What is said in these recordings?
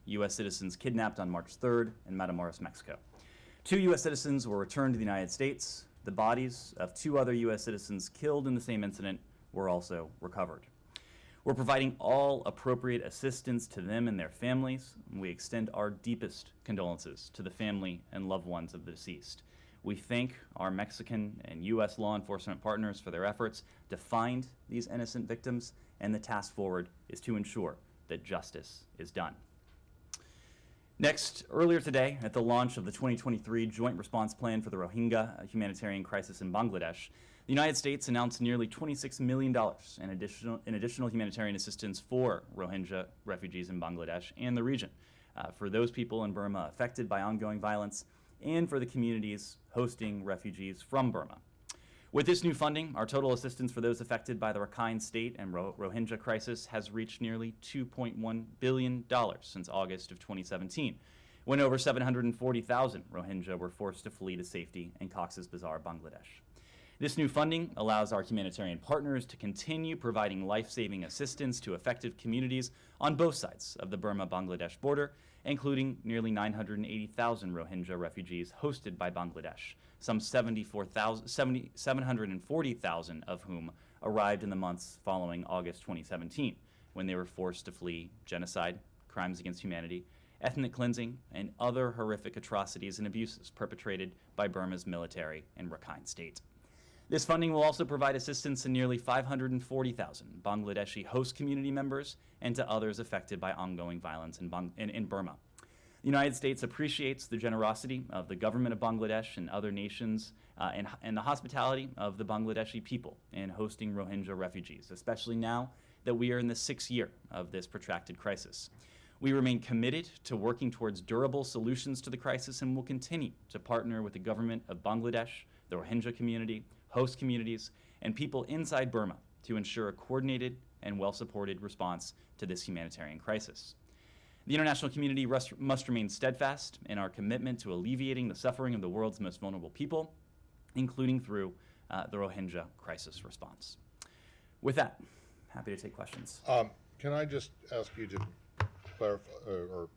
U.S. citizens kidnapped on March 3rd in Matamoros, Mexico. 2 U.S. citizens were returned to the United States. The bodies of 2 other U.S. citizens killed in the same incident were also recovered. We're providing all appropriate assistance to them and their families. We extend our deepest condolences to the family and loved ones of the deceased. We thank our Mexican and U.S. law enforcement partners for their efforts to find these innocent victims, and the task forward is to ensure that justice is done. Next, earlier today, at the launch of the 2023 Joint Response Plan for the Rohingya humanitarian crisis in Bangladesh, the United States announced nearly $26 million in additional humanitarian assistance for Rohingya refugees in Bangladesh and the region, for those people in Burma affected by ongoing violence, and for the communities hosting refugees from Burma. With this new funding, our total assistance for those affected by the Rakhine State and Rohingya crisis has reached nearly $2.1 billion since August of 2017, when over 740,000 Rohingya were forced to flee to safety in Cox's Bazar, Bangladesh. This new funding allows our humanitarian partners to continue providing life-saving assistance to affected communities on both sides of the Burma-Bangladesh border, including nearly 980,000 Rohingya refugees hosted by Bangladesh, some 740,000 of whom arrived in the months following August 2017, when they were forced to flee genocide, crimes against humanity, ethnic cleansing, and other horrific atrocities and abuses perpetrated by Burma's military in Rakhine State. This funding will also provide assistance to nearly 540,000 Bangladeshi host community members and to others affected by ongoing violence in Burma. The United States appreciates the generosity of the government of Bangladesh and other nations and the hospitality of the Bangladeshi people in hosting Rohingya refugees, especially now that we are in the 6th year of this protracted crisis. We remain committed to working towards durable solutions to the crisis and will continue to partner with the government of Bangladesh, the Rohingya community, host communities, and people inside Burma to ensure a coordinated and well-supported response to this humanitarian crisis. The international community must remain steadfast in our commitment to alleviating the suffering of the world's most vulnerable people, including through the Rohingya crisis response. With that, happy to take questions. Can I just ask you to clarify or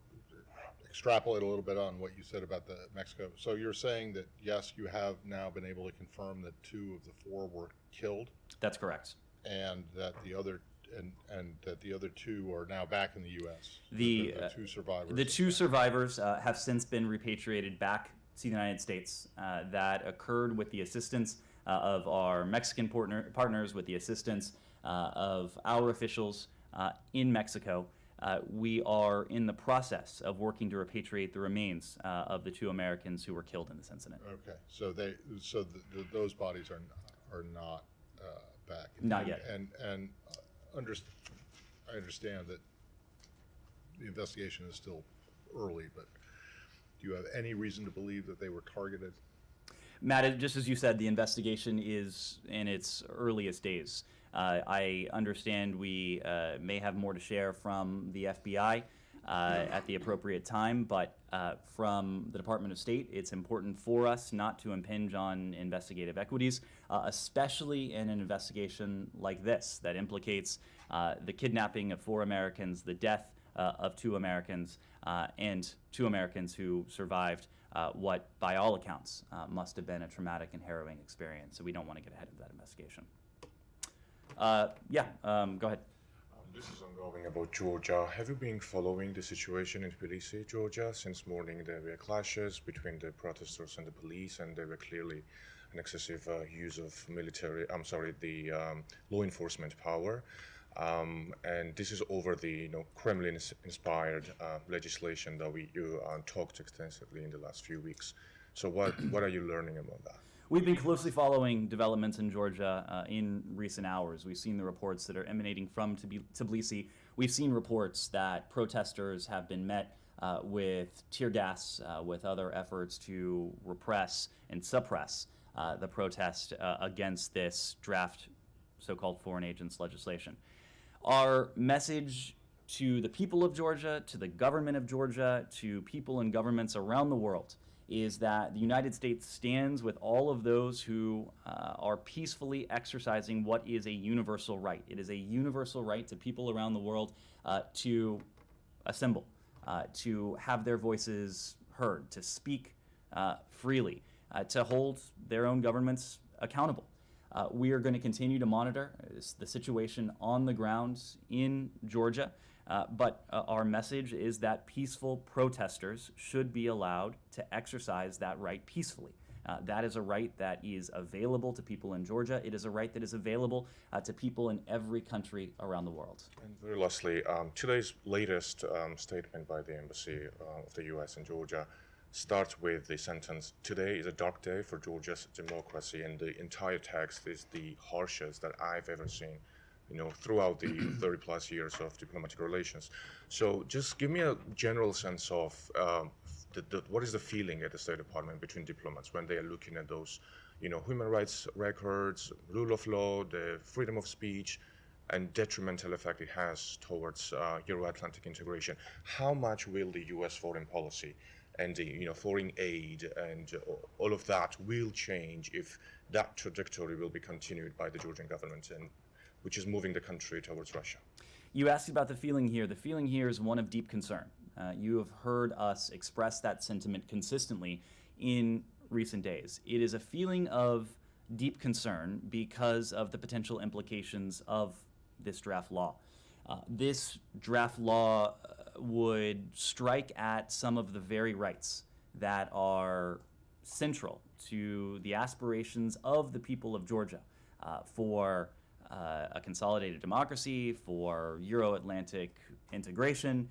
extrapolate a little bit on what you said about the Mexico? So you're saying that, yes, you have now been able to confirm that 2 of the 4 were killed? That's correct. And that the other that the other 2 are now back in the U.S. The 2 survivors. The 2 survivors have since been repatriated back to the United States. That occurred with the assistance of our Mexican partners, with the assistance of our officials in Mexico. We are in the process of working to repatriate the remains of the 2 Americans who were killed in this incident. Okay, so those bodies are not back. Not yet. And I understand that the investigation is still early, but do you have any reason to believe that they were targeted? Matt, just as you said, the investigation is in its earliest days. I understand we may have more to share from the FBI at the appropriate time, but from the Department of State, it's important for us not to impinge on investigative equities, especially in an investigation like this that implicates the kidnapping of 4 Americans, the death of 2 Americans, and 2 Americans who survived what, by all accounts, must have been a traumatic and harrowing experience. So we don't want to get ahead of that investigation. Go ahead. This is ongoing about Georgia. Have you been following the situation in Tbilisi, Georgia? Since morning there were clashes between the protesters and the police, and there were clearly an excessive use of law enforcement power. And this is over the Kremlin-inspired legislation that you talked extensively in the last few weeks. So what are you learning about that? We've been closely following developments in Georgia in recent hours. We've seen the reports that are emanating from Tbilisi. We've seen reports that protesters have been met with tear gas, with other efforts to repress and suppress the protest against this draft so-called foreign agents legislation. Our message to the people of Georgia, to the government of Georgia, to people and governments around the world is that the United States stands with all of those who are peacefully exercising what is a universal right. It is a universal right to people around the world to assemble, to have their voices heard, to speak freely, to hold their own governments accountable. We are going to continue to monitor the situation on the ground in Georgia, but our message is that peaceful protesters should be allowed to exercise that right peacefully. That is a right that is available to people in Georgia. It is a right that is available to people in every country around the world. And very lastly, today's latest statement by the Embassy of the U.S. in Georgia starts with the sentence, "Today is a dark day for Georgia's democracy," and the entire text is the harshest that I've ever seen, throughout the 30 plus years of diplomatic relations. So just give me a general sense of what is the feeling at the State Department between diplomats when they are looking at those, human rights records, rule of law, the freedom of speech, and detrimental effect it has towards Euro-Atlantic integration. How much will the U.S. foreign policy and the foreign aid and all of that will change if that trajectory will be continued by the Georgian government, and which is moving the country towards Russia? You asked about the feeling here. The feeling here is one of deep concern. You have heard us express that sentiment consistently in recent days. It is a feeling of deep concern because of the potential implications of this draft law. This draft law would strike at some of the very rights that are central to the aspirations of the people of Georgia for a consolidated democracy, for Euro-Atlantic integration,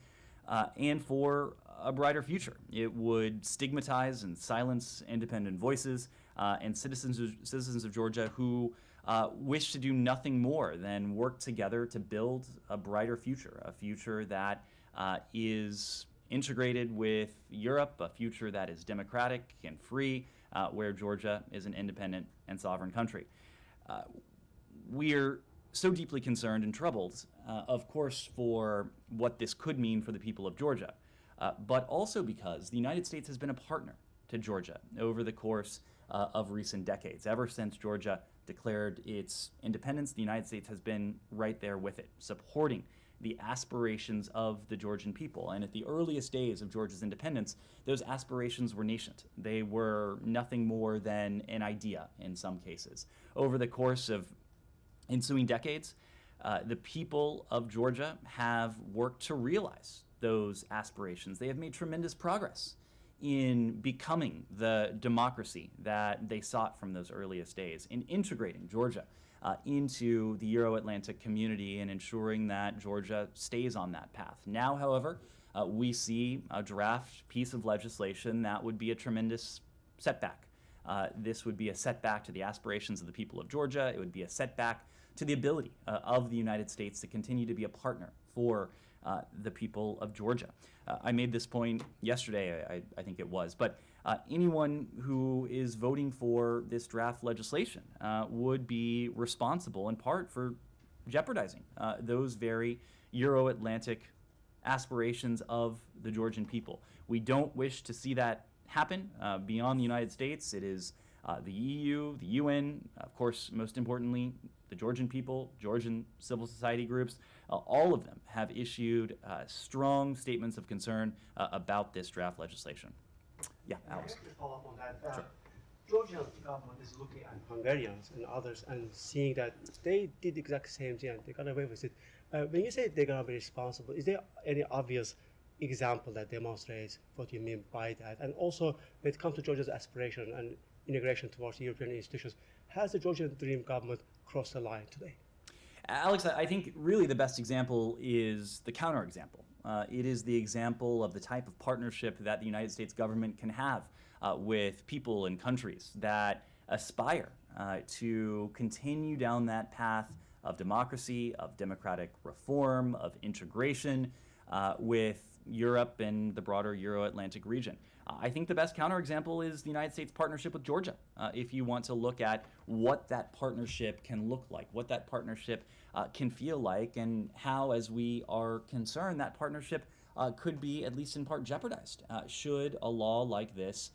and for a brighter future. It would stigmatize and silence independent voices and citizens of Georgia who wish to do nothing more than work together to build a brighter future, a future that is integrated with Europe, a future that is democratic and free, where Georgia is an independent and sovereign country. We're so deeply concerned and troubled, of course, for what this could mean for the people of Georgia, but also because the United States has been a partner to Georgia over the course of recent decades. Ever since Georgia declared its independence, the United States has been right there with it, supporting the aspirations of the Georgian people. And at the earliest days of Georgia's independence, those aspirations were nascent. They were nothing more than an idea in some cases. Over the course of ensuing decades, the people of Georgia have worked to realize those aspirations. They have made tremendous progress in becoming the democracy that they sought from those earliest days, in integrating Georgia into the Euro-Atlantic community and ensuring that Georgia stays on that path. Now, however, we see a draft piece of legislation that would be a tremendous setback. This would be a setback to the aspirations of the people of Georgia. It would be a setback to the ability of the United States to continue to be a partner for the people of Georgia. I made this point yesterday, I think it was, but anyone who is voting for this draft legislation would be responsible in part for jeopardizing those very Euro-Atlantic aspirations of the Georgian people. We don't wish to see that happen beyond the United States. It is the EU, the UN, of course, most importantly, the Georgian people, Georgian civil society groups, all of them have issued strong statements of concern about this draft legislation. Yeah, Alex. To follow up on that, Sure. Georgian government is looking at Hungarians and others and seeing that they did the exact same thing and they got away with it. When you say they're going to be responsible, is there any obvious example that demonstrates what you mean by that? And also, when it comes to Georgia's aspiration and integration towards European institutions, has the Georgian Dream government crossed the line today? Alex, I think really the best example is the counterexample. It is the example of the type of partnership that the United States government can have with people and countries that aspire to continue down that path of democracy, of democratic reform, of integration with Europe and the broader Euro-Atlantic region. I think the best counterexample is the United States partnership with Georgia. If you want to look at what that partnership can look like, what that partnership can feel like, and how, as we are concerned, that partnership could be, at least in part, jeopardized should a law like this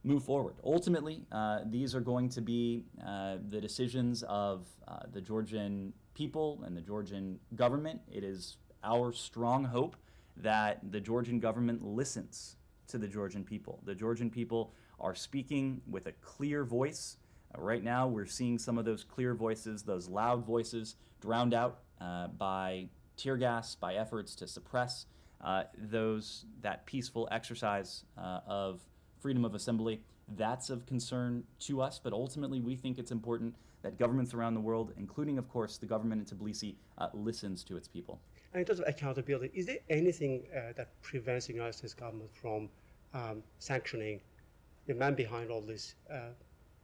move forward. Ultimately, these are going to be the decisions of the Georgian people and the Georgian government. It is our strong hope that the Georgian government listens to the Georgian people. The Georgian people are speaking with a clear voice. Right now, we're seeing some of those clear voices, those loud voices, drowned out by tear gas, by efforts to suppress that peaceful exercise of freedom of assembly. That's of concern to us, but ultimately we think it's important that governments around the world, including, of course, the government in Tbilisi, listens to its people. And in terms of accountability, is there anything that prevents the United States government from sanctioning the man behind all this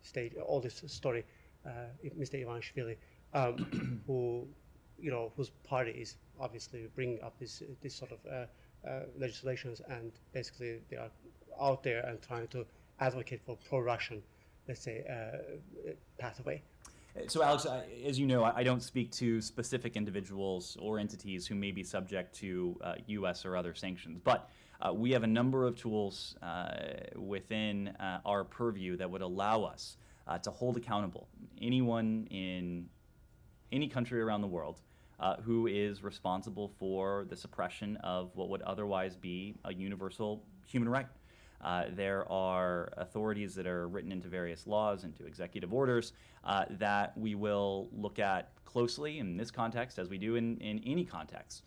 story, Mr. Ivanishvili, who, whose party is obviously bringing up this sort of legislations, and basically they are out there and trying to advocate for pro-Russian, let's say, pathway? So, Alex, as you know, I don't speak to specific individuals or entities who may be subject to U.S. or other sanctions, but we have a number of tools within our purview that would allow us to hold accountable anyone in any country around the world who is responsible for the suppression of what would otherwise be a universal human right. There are authorities that are written into various laws, into executive orders, that we will look at closely in this context, as we do in any context,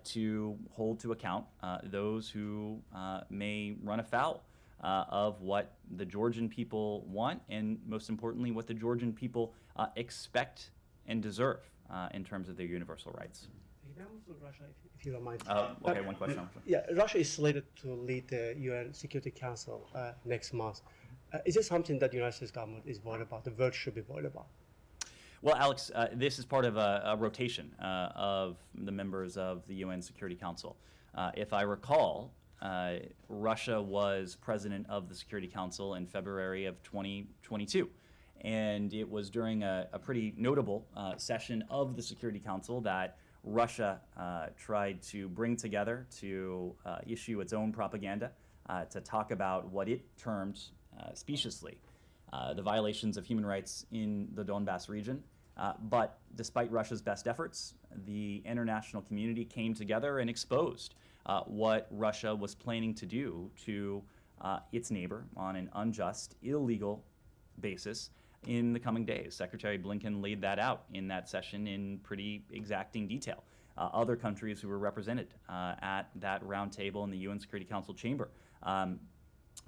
to hold to account those who may run afoul of what the Georgian people want, and most importantly, what the Georgian people expect and deserve in terms of their universal rights. Russia, if you don't mind. Okay, one question. Yeah, Russia is slated to lead the UN Security Council next month. Is this something that the United States government is worried about, the world should be worried about? Well, Alex, this is part of a rotation of the members of the UN Security Council. If I recall, Russia was president of the Security Council in February of 2022. And it was during a pretty notable session of the Security Council that Russia tried to bring together to issue its own propaganda, to talk about what it termed speciously the violations of human rights in the Donbass region. But despite Russia's best efforts, the international community came together and exposed what Russia was planning to do to its neighbor on an unjust, illegal basis in the coming days. Secretary Blinken laid that out in that session in pretty exacting detail. Other countries who were represented at that roundtable in the UN Security Council chamber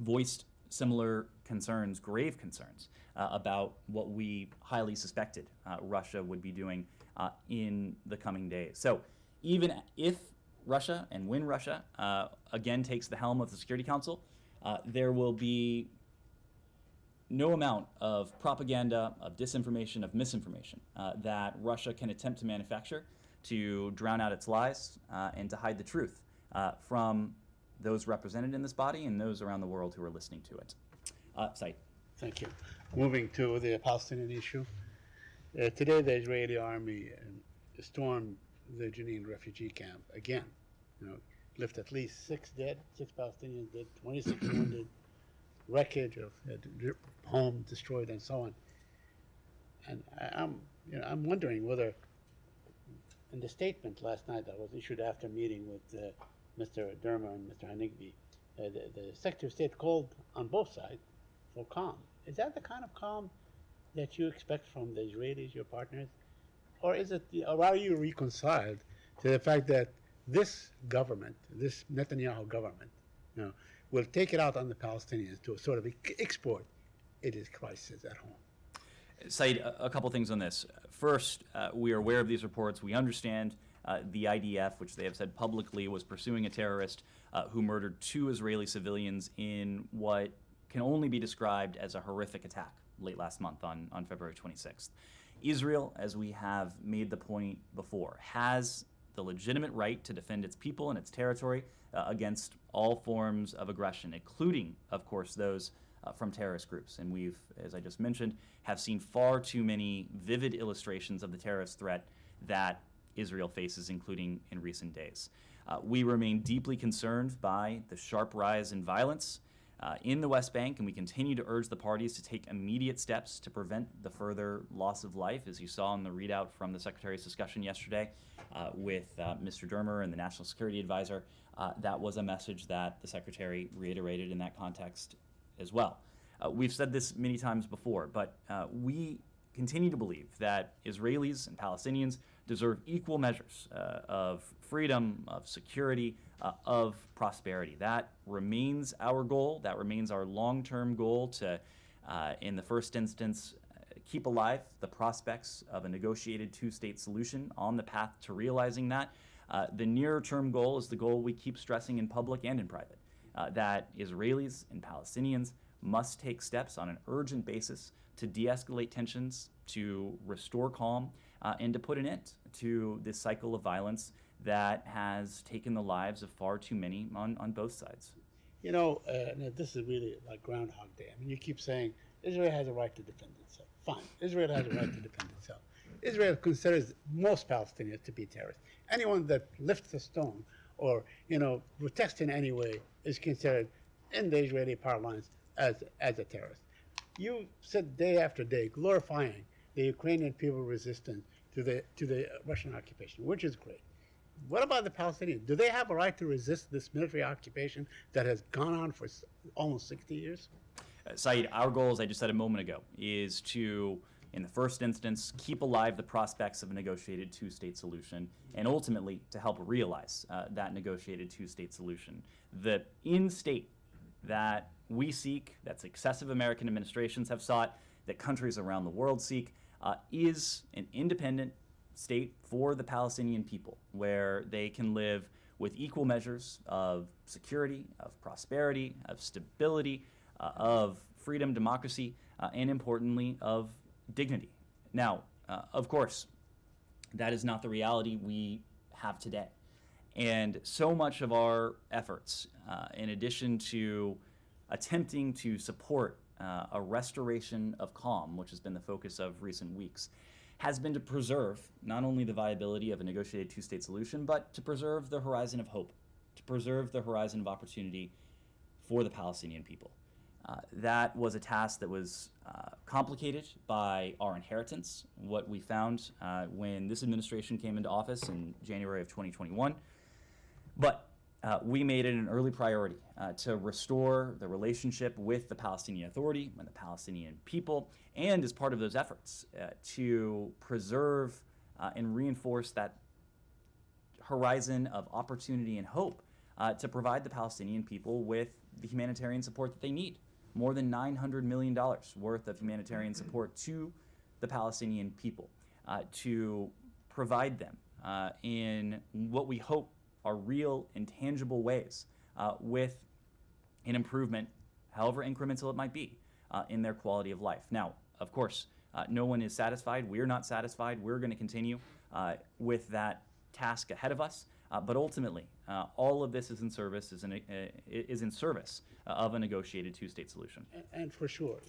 voiced similar concerns, grave concerns, about what we highly suspected Russia would be doing in the coming days. So even if Russia, and when Russia again takes the helm of the Security Council, there will be no amount of propaganda, of disinformation, of misinformation that Russia can attempt to manufacture to drown out its lies and to hide the truth from those represented in this body and those around the world who are listening to it. Said. Thank you. Moving to the Palestinian issue. Today, the Israeli army stormed the Jenin refugee camp again. Left at least 6 dead, 6 Palestinians dead, 26 wounded, wreckage of home destroyed, and so on. And I'm wondering whether, in the statement last night that was issued after meeting with Mr. Dermer and Mr. Hanigbi, the Secretary of State called on both sides for calm. Is that the kind of calm that you expect from the Israelis, your partners? Or are you reconciled to the fact that this government, this Netanyahu government, will take it out on the Palestinians to sort of export its crisis at home? Said, a couple things on this. First, we are aware of these reports. We understand the IDF, which they have said publicly was pursuing a terrorist who murdered 2 Israeli civilians in what can only be described as a horrific attack late last month on February 26th. Israel, as we have made the point before, has the legitimate right to defend its people and its territory against all forms of aggression, including, of course, those from terrorist groups. And we've, as I just mentioned, have seen far too many vivid illustrations of the terrorist threat that Israel faces, including in recent days. We remain deeply concerned by the sharp rise in violence in the West Bank, and we continue to urge the parties to take immediate steps to prevent the further loss of life, as you saw in the readout from the Secretary's discussion yesterday with Mr. Dermer and the National Security Advisor. That was a message that the Secretary reiterated in that context as well. We've said this many times before, but we continue to believe that Israelis and Palestinians deserve equal measures of freedom, of security, of prosperity. That remains our goal. That remains our long-term goal to, in the first instance, keep alive the prospects of a negotiated two-state solution on the path to realizing that. The nearer-term goal is the goal we keep stressing in public and in private, that Israelis and Palestinians must take steps on an urgent basis to de-escalate tensions, to restore calm, and to put an end to this cycle of violence that has taken the lives of far too many on both sides. You know, Ned, this is really like Groundhog Day. I mean, you keep saying Israel has a right to defend itself. Fine, Israel has a right to defend itself. Israel considers most Palestinians to be terrorists. Anyone that lifts a stone or, protests in any way is considered, in the Israeli parlance, as a terrorist. You said day after day glorifying the Ukrainian people's resistance to the Russian occupation, which is great. What about the Palestinians? Do they have a right to resist this military occupation that has gone on for almost 60 years? Saeed, our goal, as I just said a moment ago, is to, in the first instance, keep alive the prospects of a negotiated two-state solution, and ultimately to help realize that negotiated two-state solution. The in-state that we seek, that successive American administrations have sought, that countries around the world seek, is an independent state for the Palestinian people, where they can live with equal measures of security, of prosperity, of stability, of freedom, democracy, and importantly, of dignity. Now, of course, that is not the reality we have today. And so much of our efforts, in addition to attempting to support a restoration of calm, which has been the focus of recent weeks, has been to preserve not only the viability of a negotiated two-state solution, but to preserve the horizon of hope, to preserve the horizon of opportunity for the Palestinian people. That was a task that was complicated by our inheritance, what we found when this administration came into office in January of 2021. But we made it an early priority to restore the relationship with the Palestinian Authority and the Palestinian people, and as part of those efforts to preserve and reinforce that horizon of opportunity and hope to provide the Palestinian people with the humanitarian support that they need. More than $900 million worth of humanitarian support to the Palestinian people to provide them in what we hope are real and tangible ways with an improvement, however incremental it might be, in their quality of life. Now, of course, no one is satisfied. We're not satisfied. We're going to continue with that task ahead of us. But ultimately, all of this is in service of a negotiated two-state solution. And for sure,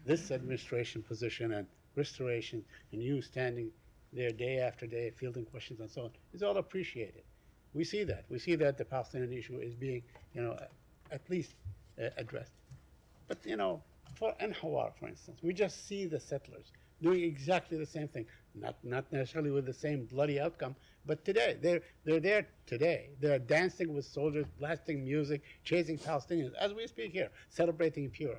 this administration position and restoration, and you standing there day after day fielding questions and so on, is all appreciated. We see that. We see that the Palestinian issue is being, at least addressed. But, for Hawar, for instance, we just see the settlers doing exactly the same thing, not necessarily with the same bloody outcome, but today, they're there today. They're dancing with soldiers, blasting music, chasing Palestinians, as we speak here, celebrating Purim.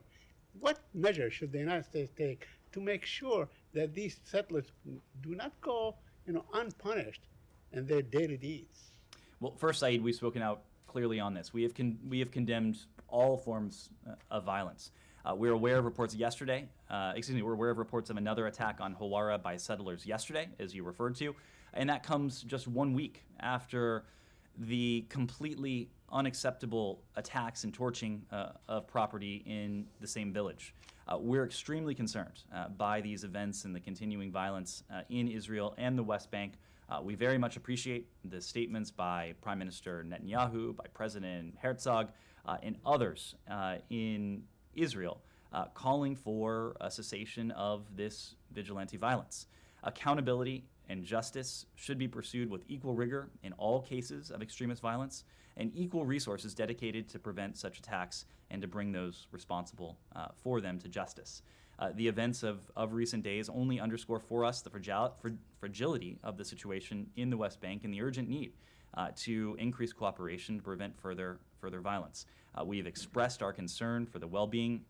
What measures should the United States take to make sure that these settlers do not go, unpunished in their daily deeds? Well, first, Saeed, we've spoken out clearly on this. We have condemned all forms of violence. We're aware of reports yesterday. We're aware of reports of another attack on Hawara by settlers yesterday, as you referred to, and that comes just 1 week after the completely unacceptable attacks and torching of property in the same village. We're extremely concerned by these events and the continuing violence in Israel and the West Bank. We very much appreciate the statements by Prime Minister Netanyahu, by President Herzog, and others in Israel calling for a cessation of this vigilante violence. Accountability and justice should be pursued with equal rigor in all cases of extremist violence, and equal resources dedicated to prevent such attacks and to bring those responsible for them to justice. The events of recent days only underscore for us the fragility of the situation in the West Bank and the urgent need to increase cooperation to prevent further violence. We have expressed our concern for the well-being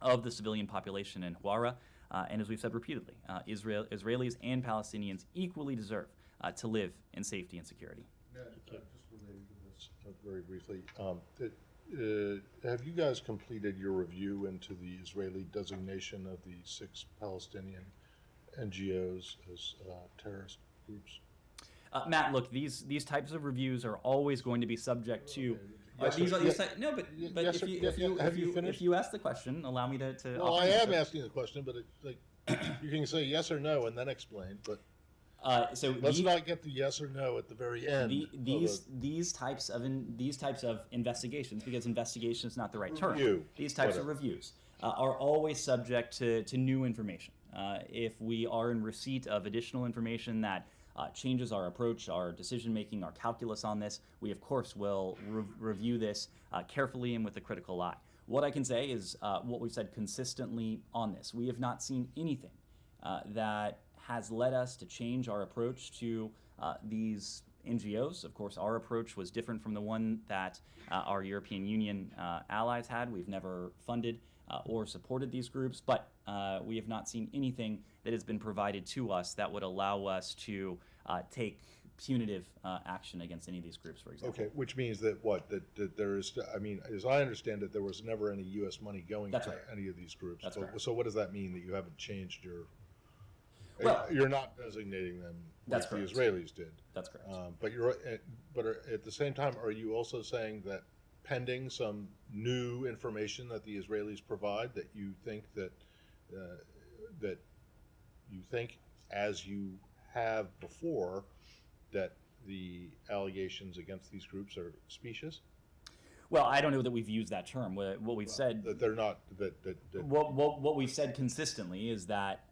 of the civilian population in Huara, and as we've said repeatedly, Israelis and Palestinians equally deserve to live in safety and security. Ned, just related to this very briefly, have you guys completed your review into the Israeli designation of the 6 Palestinian NGOs as terrorist groups? Matt, look, these types of reviews are always going to be subject to. Yes, No, but yes, if you ask the question, allow me to. Well, I am asking the question, but you can say yes or no and then explain. But so let's not get the yes or no at the very end. These types of investigations, because investigation is not the right term. Review, These types whatever. of reviews are always subject to new information. If we are in receipt of additional information that changes our approach, our decision-making, our calculus on this, we of course will review this carefully and with a critical eye. What I can say is what we've said consistently on this. We have not seen anything that has led us to change our approach to these NGOs. Of course, our approach was different from the one that our European Union allies had. We've never funded or supported these groups, but we have not seen anything that has been provided to us that would allow us to take punitive action against any of these groups, for example. Okay, which means that what? That there is, I mean, as I understand it, there was never any U.S. money going That's to right. any of these groups. That's correct. So what does that mean, that you haven't changed your... Well, you're not designating them That's like correct. the Israelis did. That's correct. But at the same time, are you also saying that pending some new information that the Israelis provide, that you think that as you have before, that the allegations against these groups are specious? Well, I don't know that we've used that term. What we've said, That they're not, that what we've said consistently is that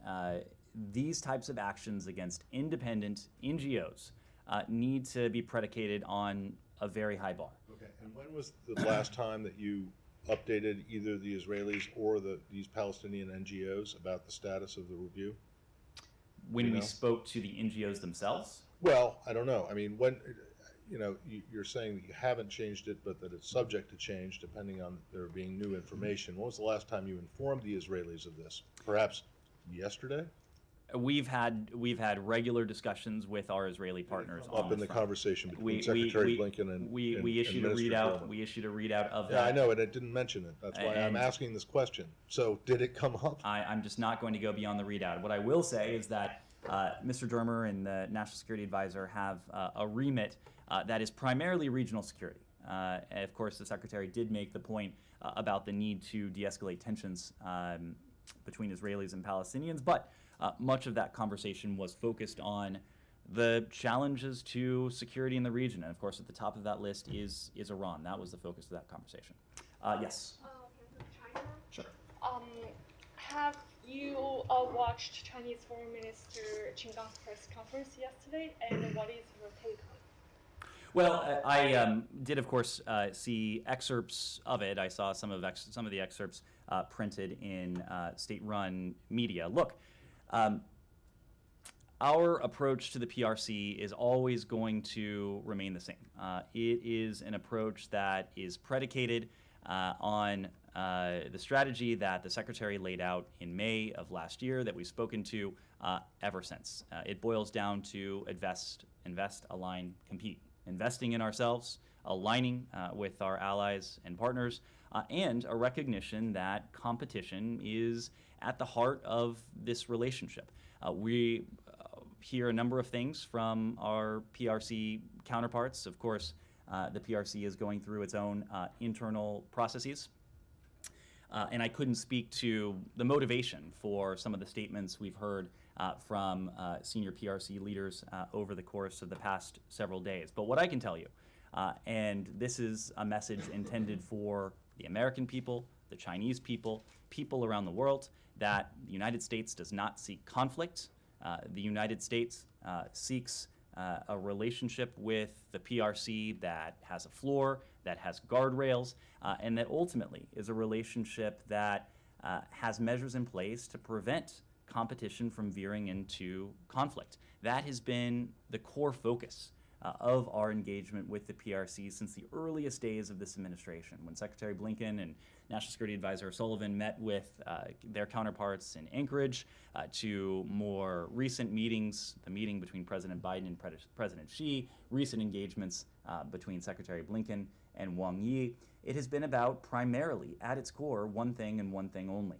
these types of actions against independent NGOs need to be predicated on a very high bar. Okay, and when was the last time that you updated either the Israelis or these Palestinian NGOs about the status of the review? When You we know? spoke to the NGOs themselves, Well, I don't know. I mean, when, you're saying that you haven't changed it, but that it's subject to change depending on there being new information. When was the last time you informed the Israelis of this? Perhaps yesterday? we've had regular discussions with our Israeli partners on Up in this the front. conversation between Secretary Blinken and we issued a Minister readout. Perlman. We issued a readout of Yeah, that. I know, and it didn't mention it. That's why I'm And- asking this question. So did it come up? I'm just not going to go beyond the readout. What I will say is that Mr. Dermer and the National Security Advisor have a remit that is primarily regional security. And of course, the Secretary did make the point about the need to de-escalate tensions between Israelis and Palestinians, but much of that conversation was focused on the challenges to security in the region. And of course, at the top of that list is Iran. That was the focus of that conversation. Yes. China. Sure. Have you watched Chinese Foreign Minister Qin Gang's press conference yesterday, and what is your take on it? Well, I did, of course, see excerpts of it. I saw some of the excerpts printed in state-run media. Look, our approach to the PRC is always going to remain the same. It is an approach that is predicated on the strategy that the Secretary laid out in May of last year that we've spoken to ever since. It boils down to invest, align, compete. Investing in ourselves, aligning with our allies and partners, and a recognition that competition is at the heart of this relationship. We hear a number of things from our PRC counterparts. Of course, the PRC is going through its own internal processes. And I couldn't speak to the motivation for some of the statements we've heard from senior PRC leaders over the course of the past several days. But what I can tell you, and this is a message intended for the American people, the Chinese people, people around the world, that the United States does not seek conflict, The United States seeks a relationship with the PRC that has a floor, that has guardrails, and that ultimately is a relationship that has measures in place to prevent competition from veering into conflict. That has been the core focus of our engagement with the PRC since the earliest days of this administration, when Secretary Blinken and National Security Advisor Sullivan met with their counterparts in Anchorage, to more recent meetings, the meeting between President Biden and President Xi, recent engagements between Secretary Blinken and Wang Yi. It has been about primarily, at its core, one thing and one thing only.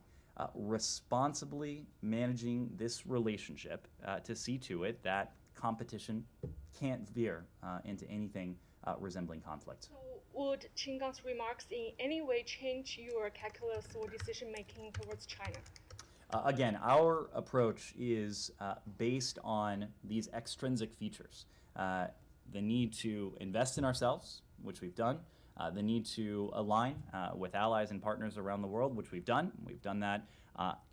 Responsibly managing this relationship to see to it that competition can't veer into anything resembling conflict. So would Qingang's remarks in any way change your calculus or decision making towards China? Again, our approach is based on these extrinsic features. The need to invest in ourselves, which we've done, the need to align with allies and partners around the world, which we've done. We've done that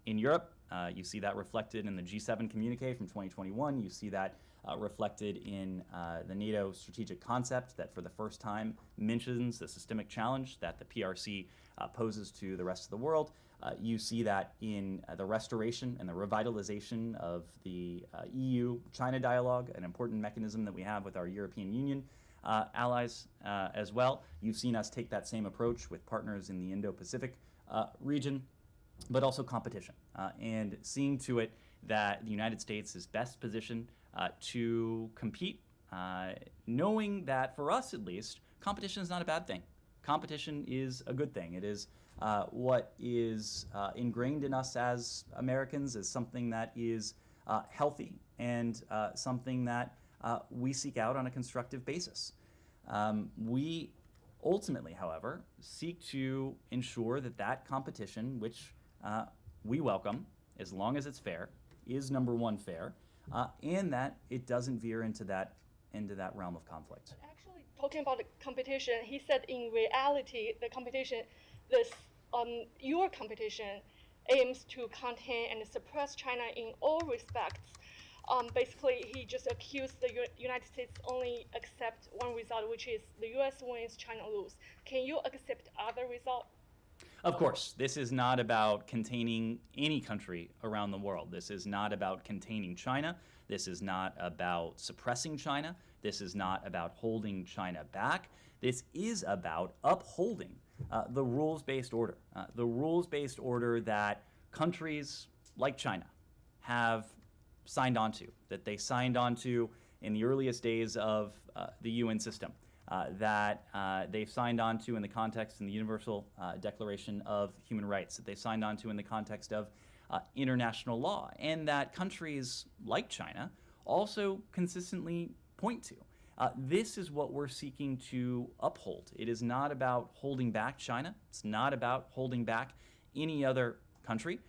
in Europe. You see that reflected in the G7 communique from 2021. You see that reflected in the NATO strategic concept that for the first time mentions the systemic challenge that the PRC poses to the rest of the world. You see that in the restoration and the revitalization of the EU-China dialogue, an important mechanism that we have with our European Union allies as well. You've seen us take that same approach with partners in the Indo-Pacific region, but also competition, and seeing to it that the United States is best positioned to compete, knowing that for us at least, competition is not a bad thing. Competition is a good thing. It is what is ingrained in us as Americans as something that is healthy and something that we seek out on a constructive basis. We ultimately, however, seek to ensure that that competition, which we welcome, as long as it's fair, is number one fair, and that it doesn't veer into that realm of conflict. Actually, talking about the competition, he said in reality, the competition, your competition aims to contain and suppress China in all respects. Basically, he just accused the United States only accept one result, which is the U.S. wins, China lose. Can you accept other result? Of course, this is not about containing any country around the world. This is not about containing China. This is not about suppressing China. This is not about holding China back. This is about upholding the rules-based order. The rules-based order that countries like China have signed onto, that they signed onto in the earliest days of the UN system, that they've signed onto in the context in the Universal Declaration of Human Rights, that they've signed onto in the context of international law, and that countries like China also consistently point to. This is what we're seeking to uphold. It is not about holding back China. It's not about holding back any other country.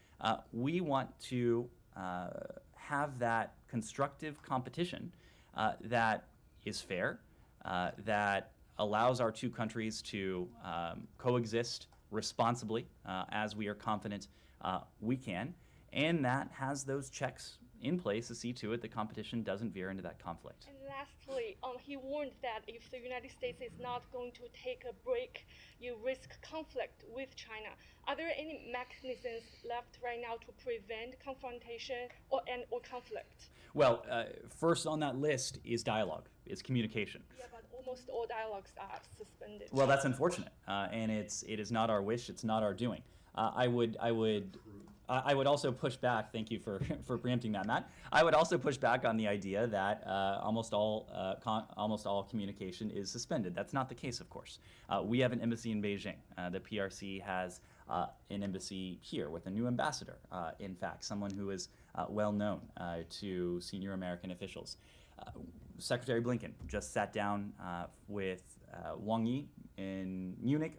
We want to have that constructive competition that is fair, that allows our two countries to coexist responsibly, as we are confident we can, and that has those checks in place to see to it that competition doesn't veer into that conflict. And lastly, he warned that if the United States is not going to take a break, you risk conflict with China. Are there any mechanisms left right now to prevent confrontation or conflict? Well, first on that list is dialogue, is communication. Yeah, but almost all dialogues are suspended. Well, that's unfortunate, and it is not our wish. It's not our doing. I would also push back. Thank you for preempting that, Matt. I would also push back on the idea that almost all communication is suspended. That's not the case, of course. We have an embassy in Beijing. The PRC has an embassy here with a new ambassador. In fact, someone who is well known to senior American officials. Secretary Blinken just sat down with Wang Yi in Munich.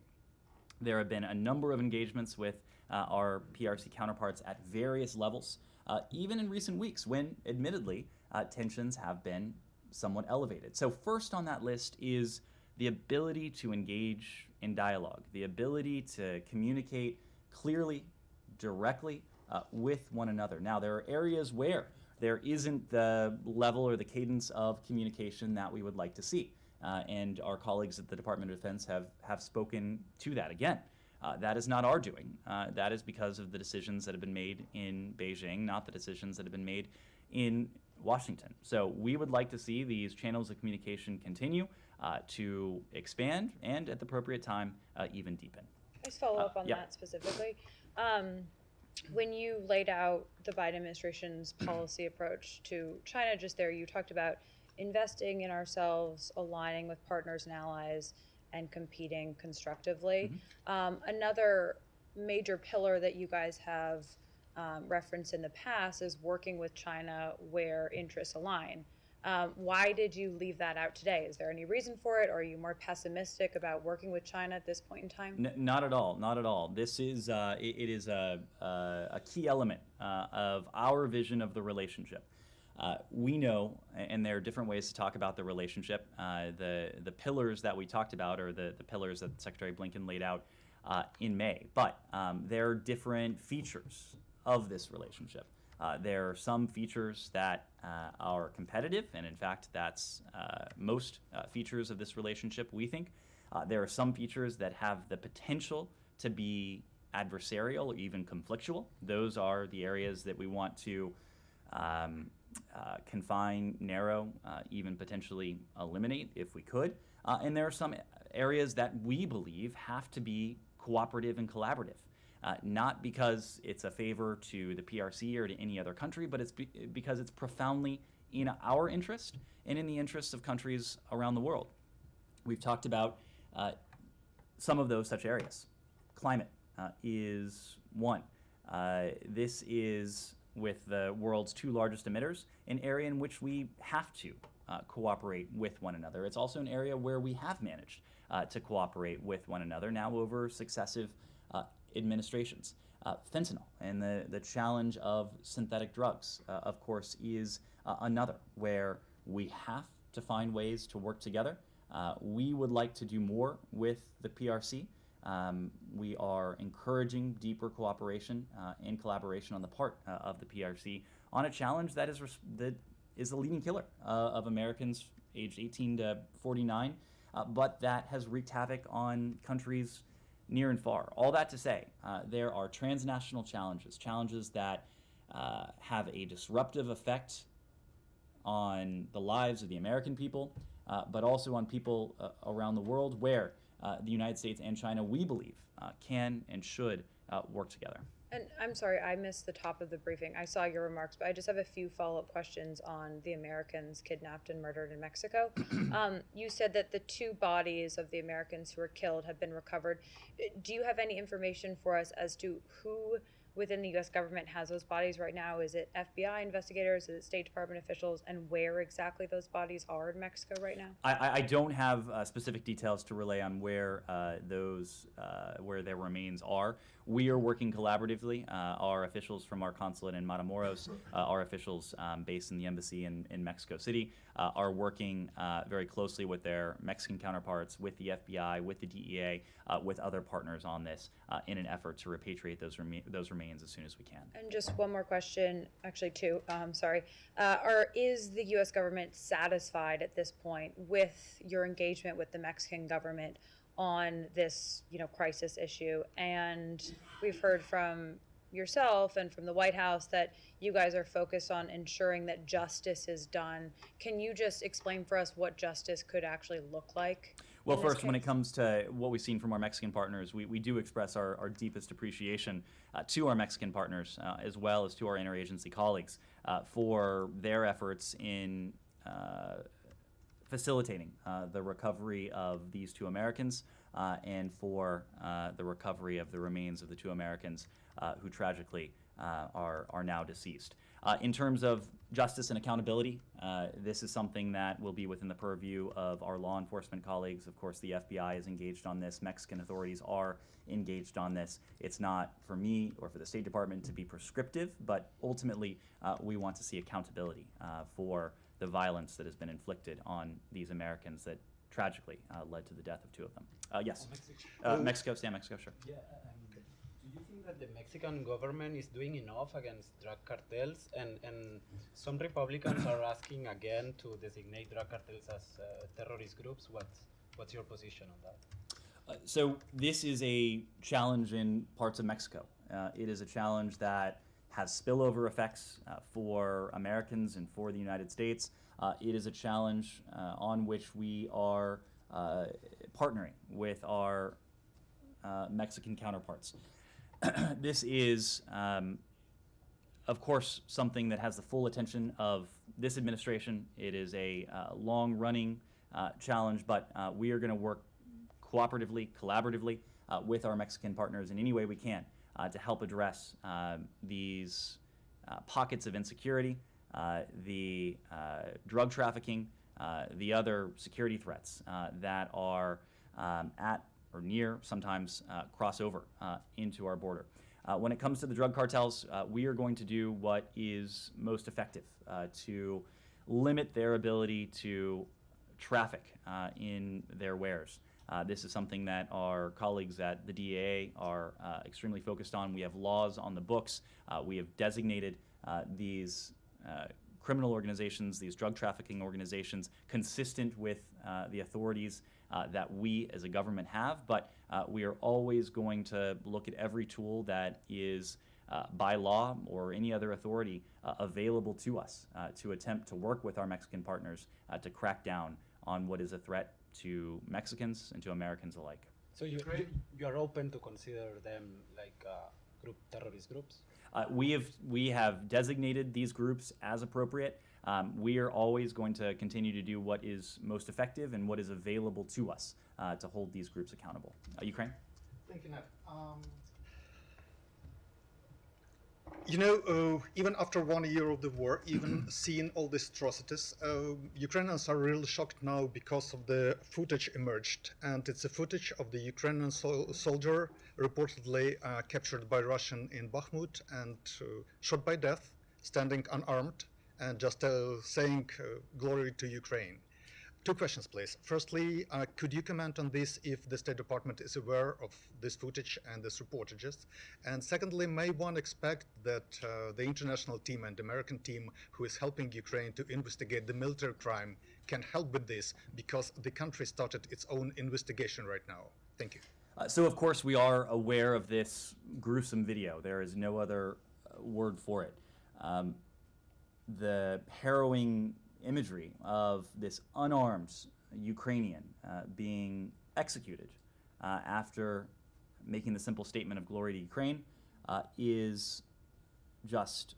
There have been a number of engagements with our PRC counterparts at various levels, even in recent weeks when, admittedly, tensions have been somewhat elevated. So first on that list is the ability to engage in dialogue, the ability to communicate clearly, directly with one another. Now, there are areas where there isn't the level or the cadence of communication that we would like to see. And our colleagues at the Department of Defense have spoken to that again. That is not our doing. That is because of the decisions that have been made in Beijing, not the decisions that have been made in Washington. So we would like to see these channels of communication continue to expand and at the appropriate time even deepen. I just follow up on yeah. that specifically. When you laid out the Biden administration's policy approach to China just there, you talked about investing in ourselves, aligning with partners and allies, and competing constructively. Another major pillar that you guys have referenced in the past is working with China where interests align. Why did you leave that out today? Is there any reason for it? Or are you more pessimistic about working with China at this point in time? Not at all. Not at all. This is it is a key element of our vision of the relationship. We know, and there are different ways to talk about the relationship. The pillars that we talked about are the pillars that Secretary Blinken laid out in May. But there are different features of this relationship. There are some features that are competitive, and in fact, that's most features of this relationship, we think. There are some features that have the potential to be adversarial or even conflictual. Those are the areas that we want to confine, narrow, even potentially eliminate if we could. And there are some areas that we believe have to be cooperative and collaborative. Not because it's a favor to the PRC or to any other country, but it's because it's profoundly in our interest and in the interests of countries around the world. We've talked about some of those such areas. Climate is one. This is, with the world's two largest emitters, an area in which we have to cooperate with one another. It's also an area where we have managed to cooperate with one another now over successive administrations. Fentanyl and the challenge of synthetic drugs, of course, is another where we have to find ways to work together. We would like to do more with the PRC. We are encouraging deeper cooperation and collaboration on the part of the PRC on a challenge that is the leading killer of Americans aged 18 to 49, but that has wreaked havoc on countries near and far. All that to say, there are transnational challenges that have a disruptive effect on the lives of the American people, but also on people around the world where the United States and China, we believe, can and should work together. And I'm sorry, I missed the top of the briefing. I saw your remarks, but I just have a few follow-up questions on the Americans kidnapped and murdered in Mexico. You said that the two bodies of the Americans who were killed have been recovered. Do you have any information for us as to who within the U.S. government has those bodies right now? Is it FBI investigators? Is it State Department officials? And where exactly those bodies are in Mexico right now? I don't have specific details to relay on where where their remains are. We are working collaboratively. Our officials from our consulate in Matamoros, our officials based in the embassy in Mexico City, are working very closely with their Mexican counterparts, with the FBI, with the DEA, with other partners on this in an effort to repatriate those remains as soon as we can. And just one more question, actually two, sorry. Is the U.S. government satisfied at this point with your engagement with the Mexican government on this, crisis issue? And we've heard from yourself and from the White House that you guys are focused on ensuring that justice is done. Can you just explain for us what justice could actually look like? Well, first, when it comes to what we've seen from our Mexican partners, we do express our deepest appreciation to our Mexican partners, as well as to our interagency colleagues, for their efforts in facilitating the recovery of these two Americans and for the recovery of the remains of the two Americans who tragically are now deceased. In terms of justice and accountability, this is something that will be within the purview of our law enforcement colleagues. Of course, the FBI is engaged on this. Mexican authorities are engaged on this. It's not for me or for the State Department to be prescriptive, but ultimately we want to see accountability for the violence that has been inflicted on these Americans that tragically led to the death of two of them. Yes. Mexico, San Mexico, sure. Yeah, do you think that the Mexican government is doing enough against drug cartels? And some Republicans are asking again to designate drug cartels as terrorist groups. What's your position on that? So this is a challenge in parts of Mexico. It is a challenge that has spillover effects for Americans and for the United States. It is a challenge on which we are partnering with our Mexican counterparts. This is, of course, something that has the full attention of this administration. It is a long-running challenge, but we are going to work cooperatively, collaboratively with our Mexican partners in any way we can to help address these pockets of insecurity, the drug trafficking, the other security threats that are at or near, sometimes cross over into our border. When it comes to the drug cartels, we are going to do what is most effective to limit their ability to traffic in their wares. This is something that our colleagues at the DEA are extremely focused on. We have laws on the books. We have designated these criminal organizations, these drug trafficking organizations, consistent with the authorities that we as a government have, but we are always going to look at every tool that is by law or any other authority available to us to attempt to work with our Mexican partners to crack down on what is a threat to Mexicans and to Americans alike. So you are open to consider them like terrorist groups? We have designated these groups as appropriate. We are always going to continue to do what is most effective and what is available to us to hold these groups accountable. Ukraine? Thank you, Ned. Even after 1 year of the war, even seeing all these atrocities, Ukrainians are really shocked now because of the footage emerged. And it's a footage of the Ukrainian soldier reportedly captured by Russian in Bakhmut and shot by death, standing unarmed and just saying glory to Ukraine. Two questions, please. Firstly, could you comment on this if the State Department is aware of this footage and these reportages? And secondly, may one expect that the international team and American team who is helping Ukraine to investigate the military crime can help with this because the country started its own investigation right now? Thank you. So, of course, we are aware of this gruesome video. There is no other word for it. The harrowing imagery of this unarmed Ukrainian being executed after making the simple statement of glory to Ukraine is just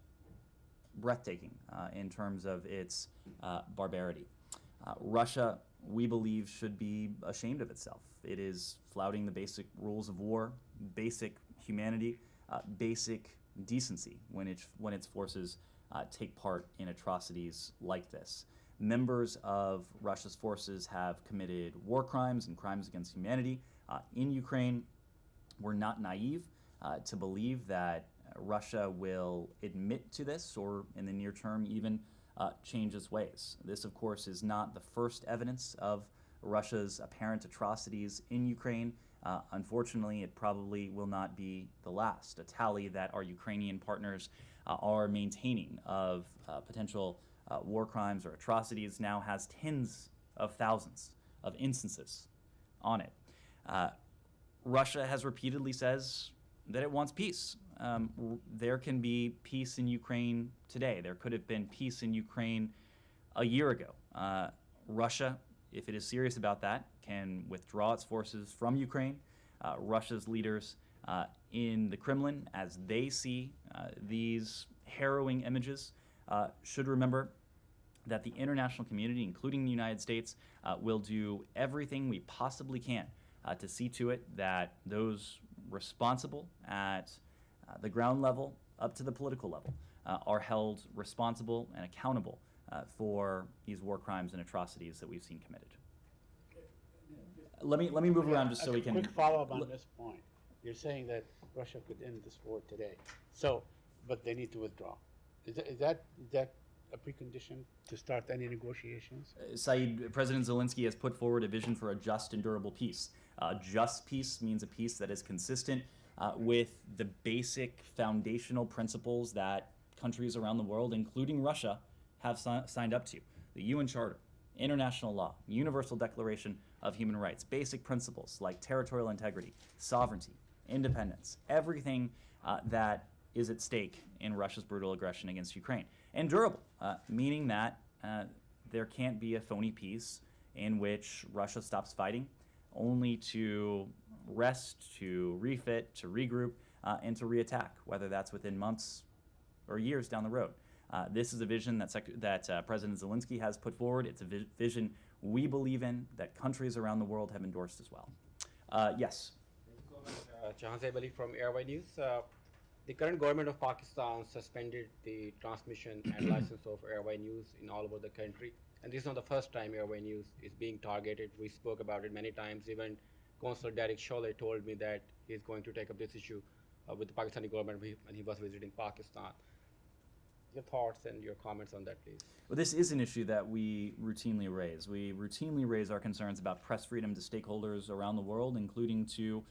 breathtaking in terms of its barbarity. Russia, we believe, should be ashamed of itself. It is flouting the basic rules of war, basic humanity, basic decency when its forces take part in atrocities like this. Members of Russia's forces have committed war crimes and crimes against humanity in Ukraine. We're not naive to believe that Russia will admit to this or in the near term even change its ways. This, of course, is not the first evidence of Russia's apparent atrocities in Ukraine. Unfortunately, it probably will not be the last. A tally that our Ukrainian partners are maintaining of potential war crimes or atrocities now has tens of thousands of instances on it. Russia has repeatedly says that it wants peace. There can be peace in Ukraine today. There could have been peace in Ukraine a year ago. Russia, if it is serious about that, can withdraw its forces from Ukraine. Russia's leaders in the Kremlin, as they see these harrowing images, should remember that the international community, including the United States, will do everything we possibly can to see to it that those responsible at the ground level up to the political level are held responsible and accountable for these war crimes and atrocities that we've seen committed. Let me move around just so we can. Quick follow-up on this point. You're saying that Russia could end this war today, but they need to withdraw. Is that a precondition to start any negotiations? Saeed, President Zelensky has put forward a vision for a just and durable peace. Just peace means a peace that is consistent with the basic foundational principles that countries around the world, including Russia, have signed up to. The UN Charter, international law, Universal Declaration of Human Rights, basic principles like territorial integrity, sovereignty, independence, everything that is at stake in Russia's brutal aggression against Ukraine. And durable, meaning that there can't be a phony peace in which Russia stops fighting only to rest, to refit, to regroup, and to reattack, whether that's within months or years down the road. This is a vision that President Zelensky has put forward. It's a vision we believe in, that countries around the world have endorsed as well. Yes? Jahan Zaibali from Airway News. The current government of Pakistan suspended the transmission and license of Airway News in all over the country. And this is not the first time Airway News is being targeted. We spoke about it many times. Even Consul Derek Sholay told me that he's going to take up this issue with the Pakistani government when he was visiting Pakistan. Your thoughts and your comments on that, please. Well, this is an issue that we routinely raise. We routinely raise our concerns about press freedom to stakeholders around the world, including to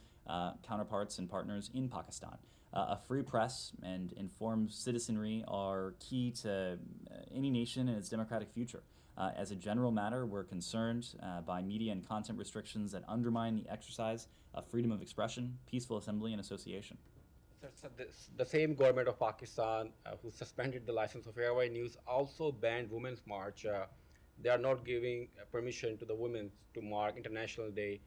counterparts and partners in Pakistan. A free press and informed citizenry are key to any nation and its democratic future. As a general matter, we're concerned by media and content restrictions that undermine the exercise of freedom of expression, peaceful assembly, and association. So the same government of Pakistan who suspended the license of Airway News also banned Women's March. They are not giving permission to the women to mark International Day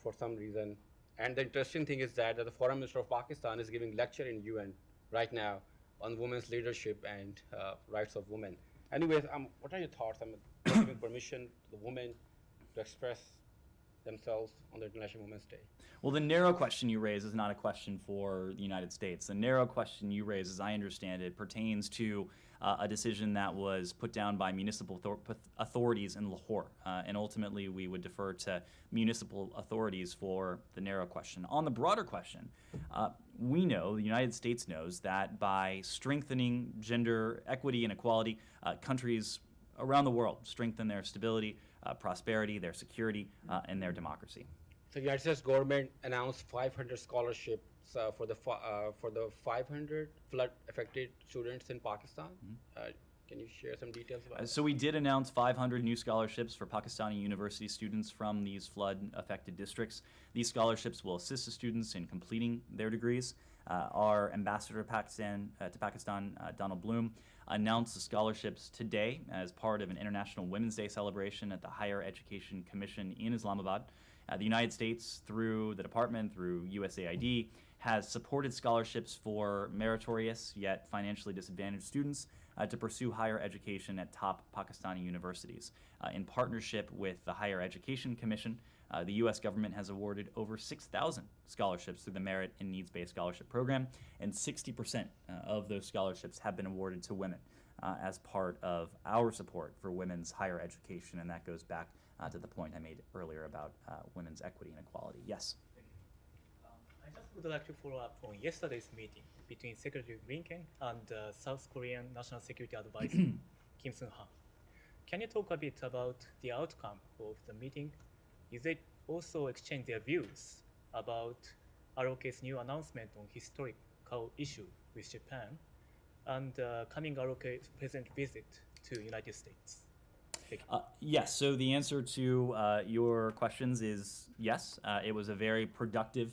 for some reason. And the interesting thing is that the Foreign Minister of Pakistan is giving lecture in UN right now on women's leadership and rights of women. Anyways, what are your thoughts on giving permission to the women to express themselves on the International Women's Day? Well, the narrow question you raise is not a question for the United States. The narrow question you raise, as I understand it, pertains to a decision that was put down by municipal authorities in Lahore. And ultimately, we would defer to municipal authorities for the narrow question. On the broader question, we know, the United States knows, that by strengthening gender equity and equality, countries around the world strengthen their stability, prosperity, their security, and their democracy. So the United States government announced 500 scholarships for the 500 flood-affected students in Pakistan. Can you share some details about that? So we did announce 500 new scholarships for Pakistani university students from these flood-affected districts. These scholarships will assist the students in completing their degrees. Our ambassador to Pakistan, Donald Bloom, announced the scholarships today as part of an International Women's Day celebration at the Higher Education Commission in Islamabad. The United States, through the department, through USAID, has supported scholarships for meritorious yet financially disadvantaged students to pursue higher education at top Pakistani universities. In partnership with the Higher Education Commission, the U.S. government has awarded over 6,000 scholarships through the Merit and Needs-Based Scholarship Program, and 60% of those scholarships have been awarded to women as part of our support for women's higher education, and that goes back to the point I made earlier about women's equity and equality. Yes? I just would like to follow up on yesterday's meeting between Secretary Blinken and South Korean National Security Advisor Kim Seung-ha. Can you talk a bit about the outcome of the meeting? Is they also exchange their views about ROK's new announcement on historical issue with Japan and coming ROK's present visit to United States? Yes, so the answer to your questions is yes. It was a very productive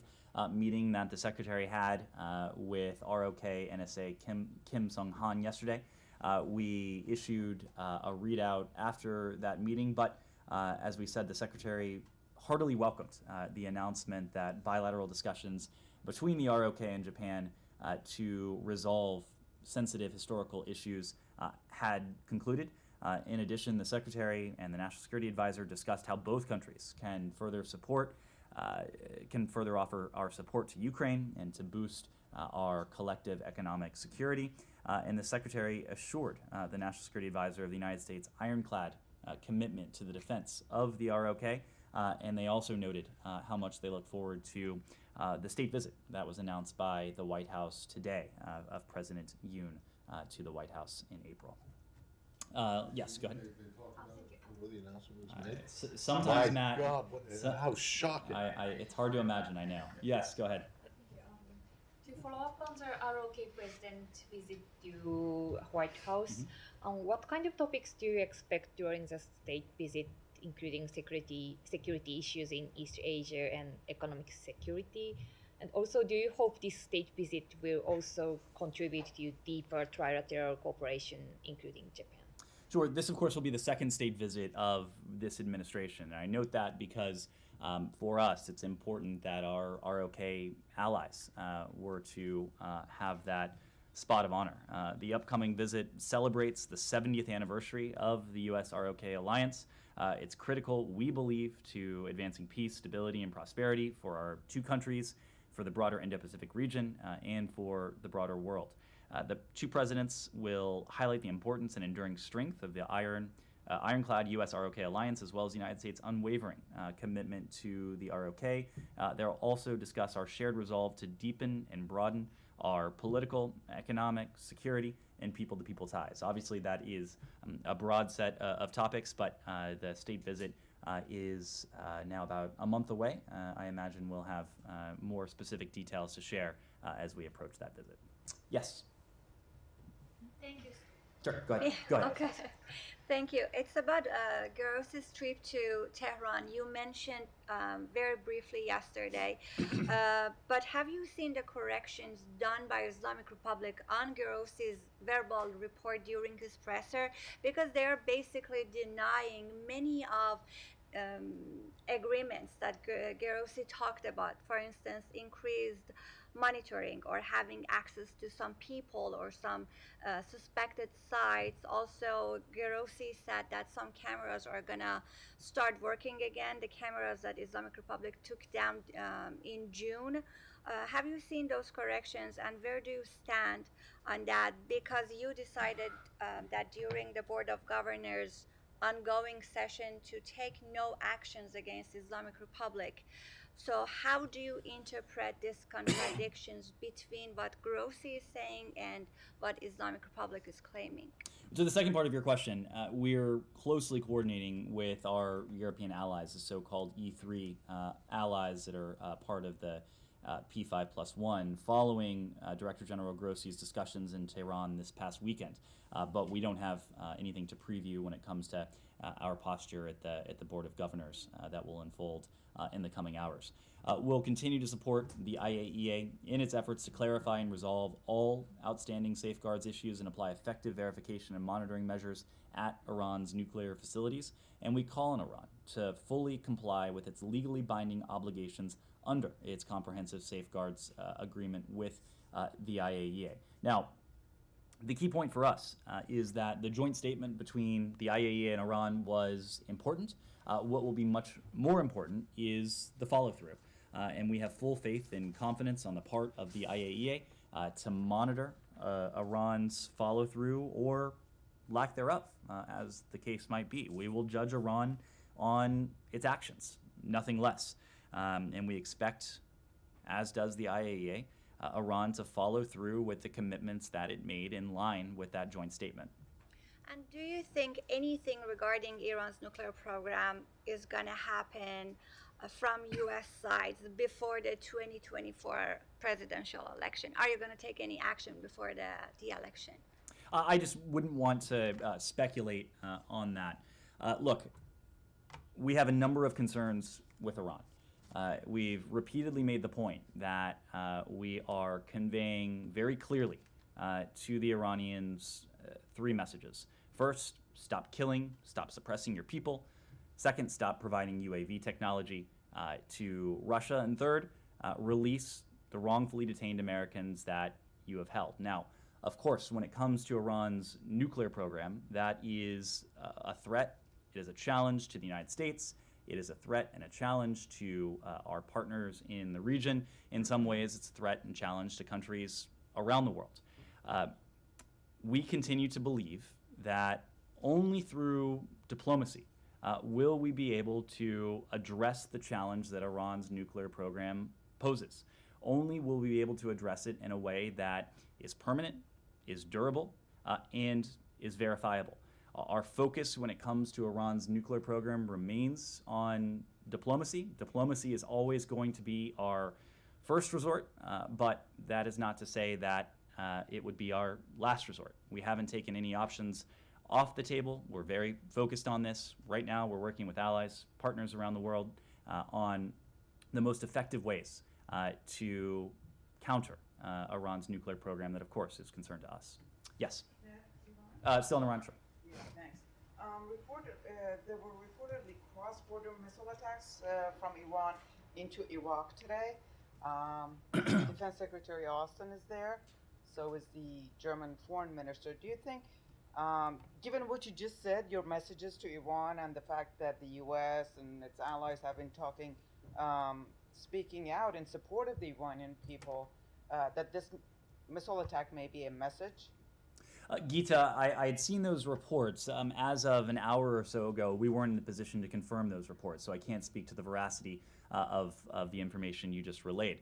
meeting that the Secretary had with ROK NSA Kim Seung-han yesterday. We issued a readout after that meeting, but as we said, the Secretary heartily welcomed the announcement that bilateral discussions between the ROK and Japan to resolve sensitive historical issues had concluded. In addition, the Secretary and the National Security Advisor discussed how both countries can further offer our support to Ukraine and to boost our collective economic security. And the Secretary assured the National Security Advisor of the United States' ironclad commitment to the defense of the ROK, and they also noted how much they look forward to the state visit that was announced by the White House today of President Yoon to the White House in April. Yes, go ahead. The announcement was made. Sometimes, My Matt. God, how shocking! It's hard to imagine. I know. Yes, go ahead. To follow up on the ROK president visit to White House, what kind of topics do you expect during the state visit, including security issues in East Asia and economic security? And also, do you hope this state visit will also contribute to deeper trilateral cooperation, including Japan? Sure. This, of course, will be the second state visit of this administration. And I note that because for us, it's important that our ROK allies were to have that spot of honor. The upcoming visit celebrates the 70th anniversary of the U.S. ROK alliance. It's critical, we believe, to advancing peace, stability, and prosperity for our two countries, for the broader Indo-Pacific region, and for the broader world. The two presidents will highlight the importance and enduring strength of the ironclad U.S. ROK alliance, as well as the United States' unwavering commitment to the ROK. They'll also discuss our shared resolve to deepen and broaden our political, economic, security, and people-to-people ties. Obviously, that is a broad set of topics, but the state visit is now about a month away. I imagine we'll have more specific details to share as we approach that visit. Yes? Thank you. Sure, go ahead. Go ahead. Okay. Thank you. It's about Gross's trip to Tehran. You mentioned very briefly yesterday, but have you seen the corrections done by Islamic Republic on Gross's verbal report during his presser? Because they are basically denying many of agreements that Grossi talked about. For instance, increased monitoring or having access to some people or some suspected sites. Also, Grossi said that some cameras are gonna start working again, the cameras that Islamic Republic took down in June. Have you seen those corrections, and where do you stand on that? Because you decided that during the Board of Governors ongoing session to take no actions against Islamic Republic. So how do you interpret these contradictions between what Grossi is saying and what Islamic Republic is claiming? To the second part of your question, we're closely coordinating with our European allies, the so-called E3 allies that are part of the P5+1, following Director General Grossi's discussions in Tehran this past weekend. But we don't have anything to preview when it comes to our posture at the Board of Governors that will unfold in the coming hours. We'll continue to support the IAEA in its efforts to clarify and resolve all outstanding safeguards issues and apply effective verification and monitoring measures at Iran's nuclear facilities. And we call on Iran to fully comply with its legally binding obligations under its comprehensive safeguards agreement with the IAEA. Now, the key point for us is that the joint statement between the IAEA and Iran was important. What will be much more important is the follow-through. And we have full faith and confidence on the part of the IAEA to monitor Iran's follow-through or lack thereof, as the case might be. We will judge Iran on its actions, nothing less. And we expect, as does the IAEA, Iran to follow through with the commitments that it made in line with that joint statement. And do you think anything regarding Iran's nuclear program is going to happen from U.S. sides before the 2024 presidential election? Are you going to take any action before the election? I just wouldn't want to speculate on that. Look, we have a number of concerns with Iran. We've repeatedly made the point that we are conveying very clearly to the Iranians three messages. First, stop killing, stop suppressing your people. Second, stop providing UAV technology to Russia. And third, release the wrongfully detained Americans that you have held. Now, of course, when it comes to Iran's nuclear program, that is a threat. It is a challenge to the United States. It is a threat and a challenge to our partners in the region. In some ways, it's a threat and challenge to countries around the world. We continue to believe that only through diplomacy will we be able to address the challenge that Iran's nuclear program poses. Only will we be able to address it in a way that is permanent, is durable, and is verifiable. Our focus when it comes to Iran's nuclear program remains on diplomacy. Diplomacy is always going to be our first resort, but that is not to say that it would be our last resort. We haven't taken any options off the table. We're very focused on this. Right now, we're working with allies, partners around the world on the most effective ways to counter Iran's nuclear program that, of course, is concerned to us. Yes? Still in Iran, sure. Yeah, thanks. There were reportedly cross-border missile attacks from Iran into Iraq today. Defense Secretary Austin is there, so is the German foreign minister. Do you think, given what you just said, your messages to Iran and the fact that the U.S. and its allies have been talking, speaking out in support of the Iranian people, that this missile attack may be a message? Geeta, I had seen those reports. As of an hour or so ago, we weren't in the position to confirm those reports, so I can't speak to the veracity of the information you just relayed.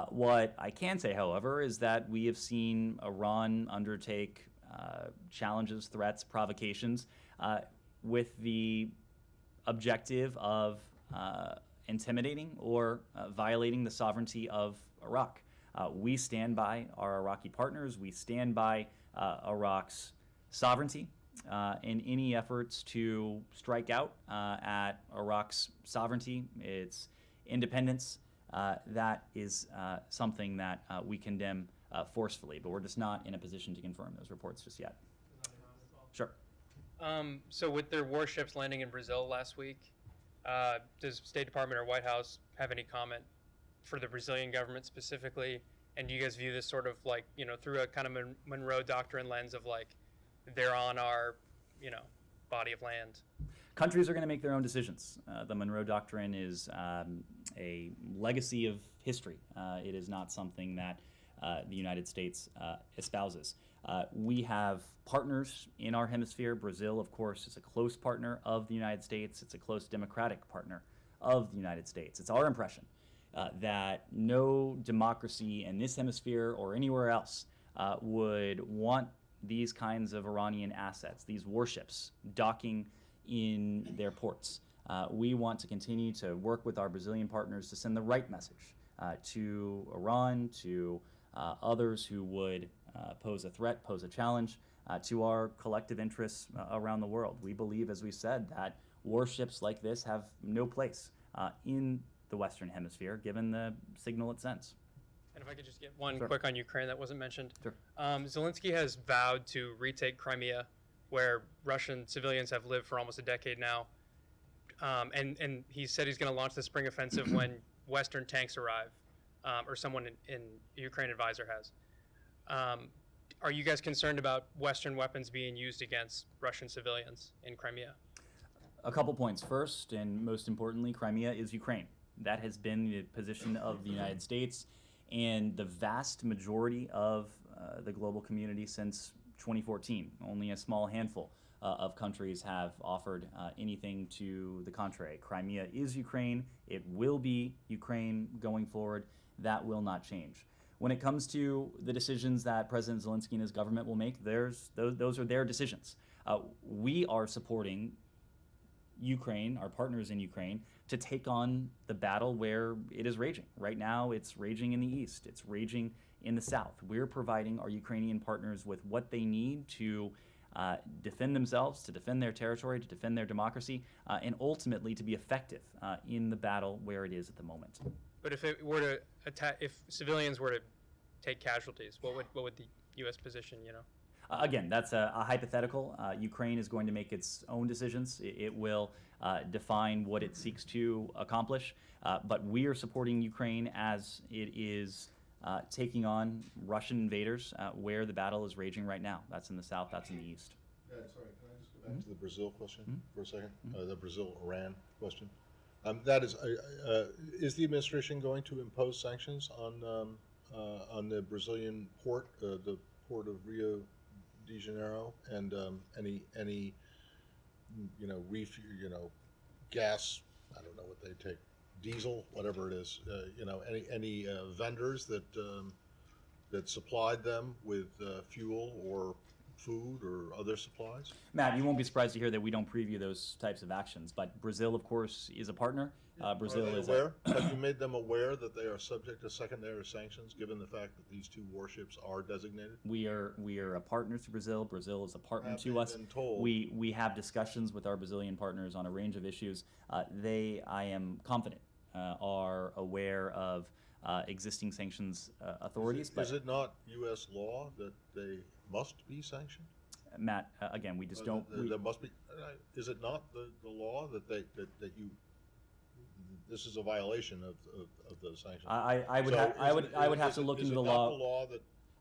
What I can say, however, is that we have seen Iran undertake challenges, threats, provocations with the objective of intimidating or violating the sovereignty of Iraq. We stand by our Iraqi partners. We stand by Iraq's sovereignty in any efforts to strike out at Iraq's sovereignty, its independence. That is something that we condemn forcefully, but we're just not in a position to confirm those reports just yet. Sure. So with their warships landing in Brazil last week, does State Department or White House have any comment for the Brazilian government specifically? And do you guys view this sort of like, through a kind of Monroe Doctrine lens of like, they're on our, body of land? Countries are going to make their own decisions. The Monroe Doctrine is a legacy of history. It is not something that the United States espouses. We have partners in our hemisphere. Brazil, of course, is a close partner of the United States. It's a close democratic partner of the United States. It's our impression that no democracy in this hemisphere or anywhere else would want these kinds of Iranian assets, these warships, docking in their ports. We want to continue to work with our Brazilian partners to send the right message to Iran, to others who would pose a threat, pose a challenge to our collective interests around the world. We believe, as we said, that warships like this have no place in the Western Hemisphere, given the signal it sends. And if I could just get one Sure. quick on Ukraine that wasn't mentioned. Sure. Zelensky has vowed to retake Crimea, where Russian civilians have lived for almost a decade now. And he said he's going to launch the spring offensive when Western tanks arrive, or someone in Ukraine advisor has. Are you guys concerned about Western weapons being used against Russian civilians in Crimea? A couple points. First, and most importantly, Crimea is Ukraine. That has been the position of the United States and the vast majority of the global community since 2014. Only a small handful of countries have offered anything to the contrary. Crimea is Ukraine. It will be Ukraine going forward. That will not change. When it comes to the decisions that President Zelensky and his government will make, those are their decisions. We are supporting Ukraine, our partners in Ukraine, to take on the battle where it is raging. Right now, it's raging in the east. It's raging in the south. We're providing our Ukrainian partners with what they need to defend themselves, to defend their territory, to defend their democracy, and ultimately to be effective in the battle where it is at the moment. But if it were to attack, if civilians were to take casualties, what would the U.S. position, Again, that's a hypothetical. Ukraine is going to make its own decisions. It will define what it seeks to accomplish. But we are supporting Ukraine as it is taking on Russian invaders where the battle is raging right now. That's in the south, that's in the east. Sorry, can I just go back to the Brazil question for a second? The Brazil-Iran question. That is the administration going to impose sanctions on the Brazilian port, the port of Rio de Janeiro, and any gas, I don't know what they take, diesel, whatever it is, any vendors that supplied them with fuel or food or other supplies? Matt, you won't be surprised to hear that we don't preview those types of actions, but Brazil, of course, is a partner. Brazil Are they is aware? Have you made them aware that they are subject to secondary sanctions, given the fact that these two warships are designated? We are a partner to Brazil. Brazil is a partner Have to they us. been told? We have discussions with our Brazilian partners on a range of issues. They, I am confident, are aware of existing sanctions authorities. Is it not U.S. law that they must be sanctioned? Matt, again, we just don't. There must be. Is it not the law that that you? This is a violation of those sanctions. I would have to look into the law.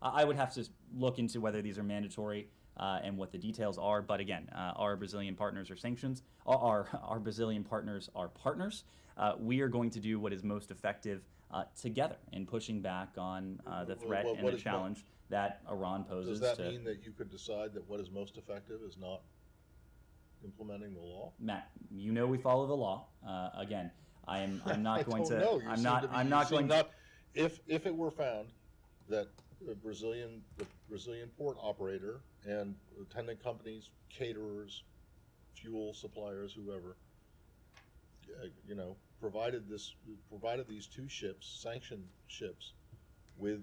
I would have to look into whether these are mandatory and what the details are. But again, our Brazilian partners are sanctions. Our Brazilian partners are partners. We are going to do what is most effective together in pushing back on the threat and the challenge that Iran poses. Does that mean that you could decide that what is most effective is not implementing the law? Matt, you know we follow the law. Again, I'm not going to. Know. I'm not going to. If it were found that the Brazilian port operator and attendant companies, caterers, fuel suppliers, whoever, provided these two ships, sanctioned ships, with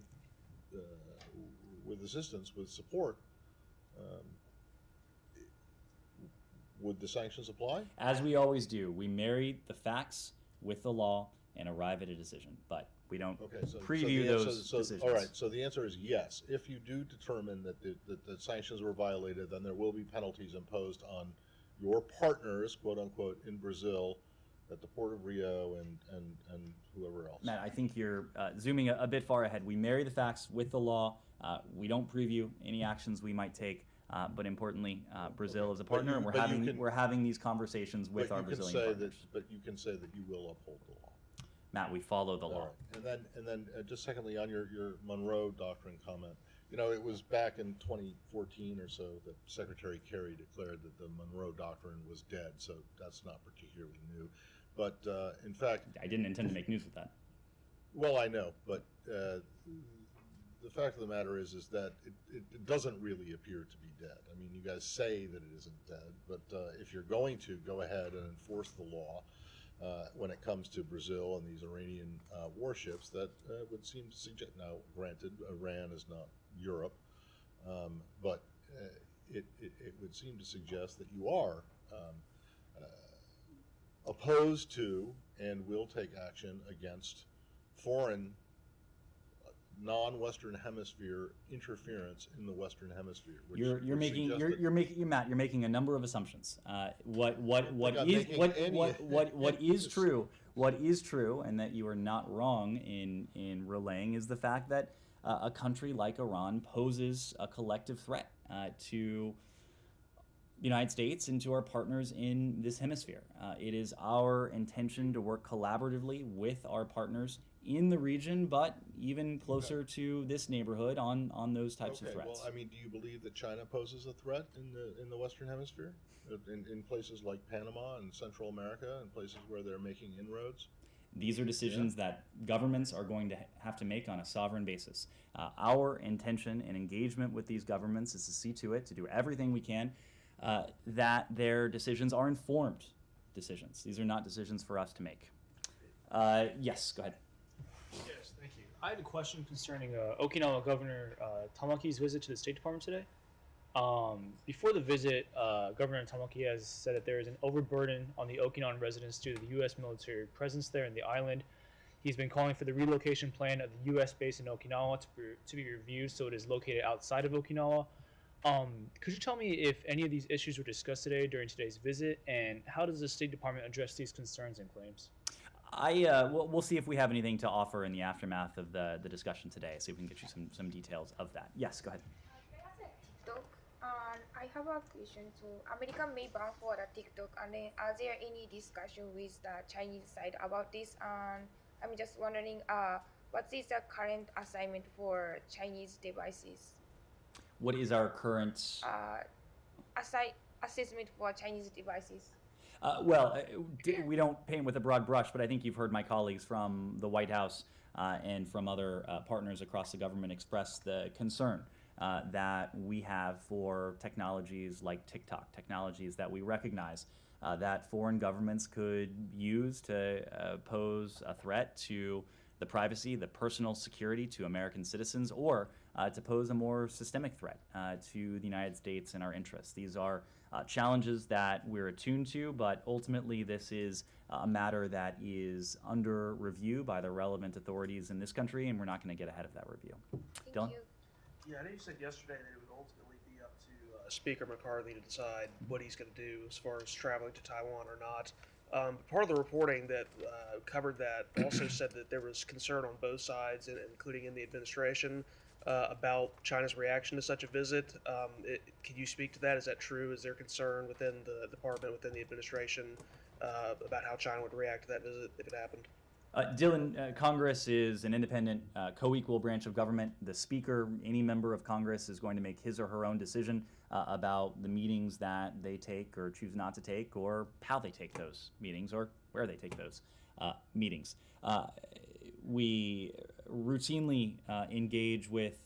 assistance, with support, would the sanctions apply? As we always do, we marry the facts with the law and arrive at a decision, but we don't preview those decisions. All right, so the answer is yes. If you do determine that the sanctions were violated, then there will be penalties imposed on your partners, quote unquote, in Brazil, at the Port of Rio and whoever else. Matt, I think you're zooming a bit far ahead. We marry the facts with the law. We don't preview any actions we might take. But importantly, Brazil is a partner, and we're having these conversations with our Brazilian partners. But you can say that you will uphold the law. Matt, we follow the law. Right. And then just secondly, on your Monroe Doctrine comment, it was back in 2014 or so that Secretary Kerry declared that the Monroe Doctrine was dead. So that's not particularly new. But in fact, I didn't intend to make news with that. Well, I know, but the fact of the matter is that it doesn't really appear to be dead. I mean, you guys say that it isn't dead, but if you're going to go ahead and enforce the law when it comes to Brazil and these Iranian warships, that would seem to suggest, now granted, Iran is not Europe, but it would seem to suggest that you are opposed to and will take action against foreign non-Western Hemisphere interference in the Western Hemisphere. You're making a number of assumptions. What is true, and that you are not wrong in relaying, is the fact that a country like Iran poses a collective threat to the United States and to our partners in this hemisphere. It is our intention to work collaboratively with our partners in the region, but even closer to this neighborhood on those types of threats. Well, I mean, do you believe that China poses a threat in the Western Hemisphere, in places like Panama and Central America, and places where they're making inroads? These are decisions that governments are going to have to make on a sovereign basis. Our intention and engagement with these governments is to see to it, to do everything we can, that their decisions are informed decisions. These are not decisions for us to make. Yes, go ahead. Yes, thank you. I had a question concerning Okinawa Governor Tamaki's visit to the State Department today. Before the visit, Governor Tamaki has said that there is an overburden on the Okinawan residents due to the U.S. military presence there in the island. He's been calling for the relocation plan of the U.S. base in Okinawa to be reviewed so it is located outside of Okinawa. Could you tell me if any of these issues were discussed today during today's visit, and how does the State Department address these concerns and claims? We'll see if we have anything to offer in the aftermath of the discussion today. See if we can get you some details of that. Yes, go ahead. TikTok, I have a question. So, America may ban for the TikTok, and then are there any discussion with the Chinese side about this? And I'm just wondering, what is the current assignment for Chinese devices? What is our current assessment for Chinese devices? We don't paint with a broad brush, but I think you've heard my colleagues from the White House and from other partners across the government express the concern that we have for technologies like TikTok, technologies that we recognize that foreign governments could use to pose a threat to the privacy, the personal security to American citizens, or to pose a more systemic threat to the United States and our interests. These are challenges that we're attuned to, but ultimately this is a matter that is under review by the relevant authorities in this country, and we're not going to get ahead of that review. Dylan? Yeah, I know you said yesterday that it would ultimately be up to Speaker McCarthy to decide what he's going to do as far as traveling to Taiwan or not. Part of the reporting that covered that also said that there was concern on both sides, including in the administration, about China's reaction to such a visit. Can you speak to that? Is that true? Is there concern within the department, within the administration, about how China would react to that visit if it happened? Dylan, Congress is an independent, co-equal branch of government. The Speaker, any member of Congress, is going to make his or her own decision about the meetings that they take or choose not to take, or how they take those meetings, or where they take those meetings. We routinely engage with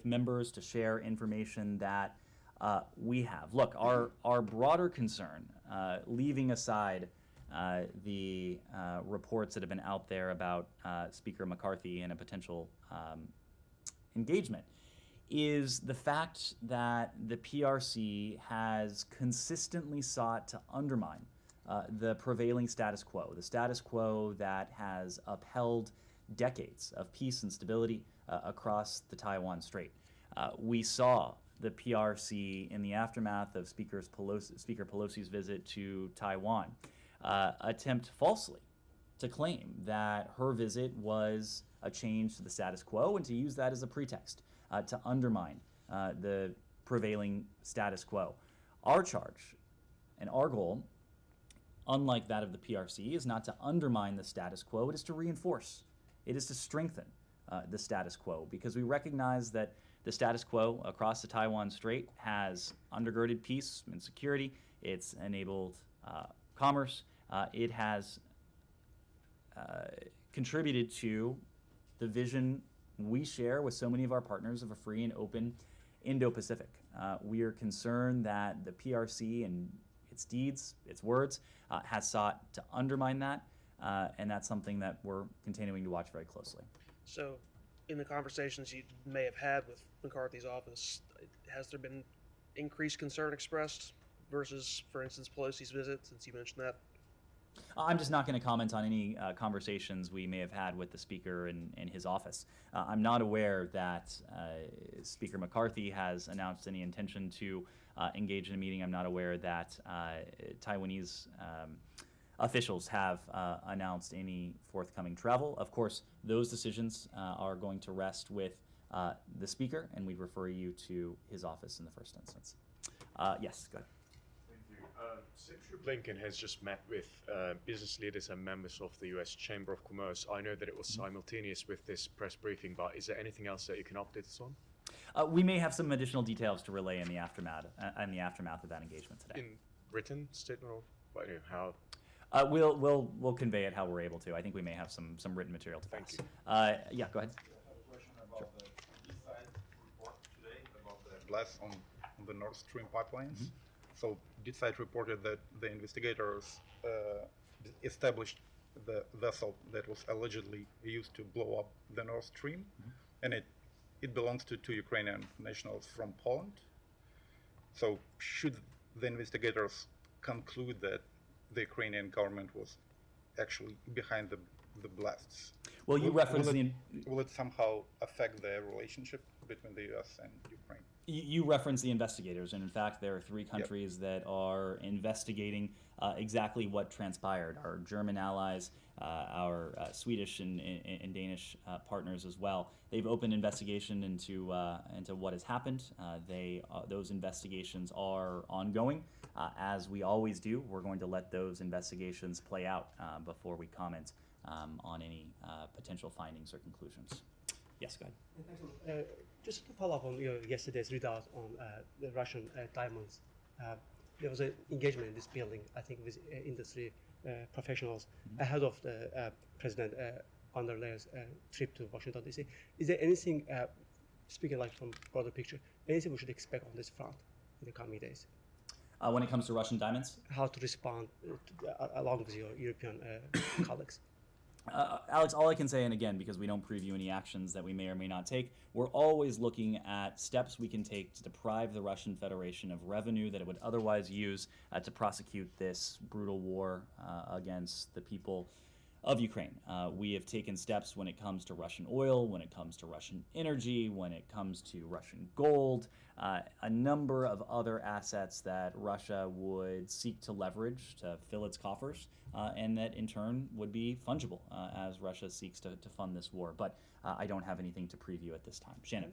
members to share information that we have. Look, our broader concern, leaving aside the reports that have been out there about Speaker McCarthy and a potential engagement, is the fact that the PRC has consistently sought to undermine the prevailing status quo, the status quo that has upheld decades of peace and stability across the Taiwan Strait. We saw the PRC in the aftermath of Speaker Pelosi's visit to Taiwan attempt falsely to claim that her visit was a change to the status quo and to use that as a pretext to undermine the prevailing status quo. Our charge and our goal, unlike that of the PRC, is not to undermine the status quo, it is to reinforce, it is to strengthen the status quo, because we recognize that the status quo across the Taiwan Strait has undergirded peace and security, it's enabled commerce, it has contributed to the vision we share with so many of our partners of a free and open Indo-Pacific. We are concerned that the PRC and its deeds, its words, has sought to undermine that, and that's something that we're continuing to watch very closely. So, in the conversations you may have had with McCarthy's office, has there been increased concern expressed versus, for instance, Pelosi's visit, since you mentioned that? I'm just not going to comment on any conversations we may have had with the Speaker in his office. I'm not aware that Speaker McCarthy has announced any intention to engage in a meeting. I'm not aware that Taiwanese officials have announced any forthcoming travel. Of course, those decisions are going to rest with the Speaker, and we'd refer you to his office in the first instance. Yes, go ahead. Secretary Blinken has just met with business leaders and members of the U.S. Chamber of Commerce. I know that it was simultaneous with this press briefing, but is there anything else that you can update us on? We may have some additional details to relay in the aftermath of that engagement today. In written statement, or how? We'll convey it how we're able to. I think we may have some written material to pass. Yeah, go ahead. I have a question about the East Side report today about the blast on the Nord Stream pipelines. So DeepSide reported that the investigators established the vessel that was allegedly used to blow up the Nord Stream, and it belongs to two Ukrainian nationals from Poland. So should the investigators conclude that the Ukrainian government was actually behind the blasts? Well, you referenced will it somehow affect the relationship between the U.S. and Ukraine? You referenced the investigators, and in fact, there are three countries that are investigating exactly what transpired. Our German allies, our Swedish and Danish partners as well. They've opened investigation into what has happened. Those investigations are ongoing. As we always do, we're going to let those investigations play out before we comment on any potential findings or conclusions. Yes, go ahead. Just to follow up on yesterday's readout on the Russian diamonds, there was an engagement in this building, I think, with industry professionals ahead of the President von der Leyen's trip to Washington, D.C. Is there anything speaking like from broader picture, anything we should expect on this front in the coming days? When it comes to Russian diamonds? How to respond along with your European colleagues? Alex, all I can say, and again, because we don't preview any actions that we may or may not take, we're always looking at steps we can take to deprive the Russian Federation of revenue that it would otherwise use to prosecute this brutal war against the people of Ukraine. We have taken steps when it comes to Russian oil, when it comes to Russian energy, when it comes to Russian gold, a number of other assets that Russia would seek to leverage to fill its coffers, and that in turn would be fungible as Russia seeks to fund this war. But I don't have anything to preview at this time. Shannon,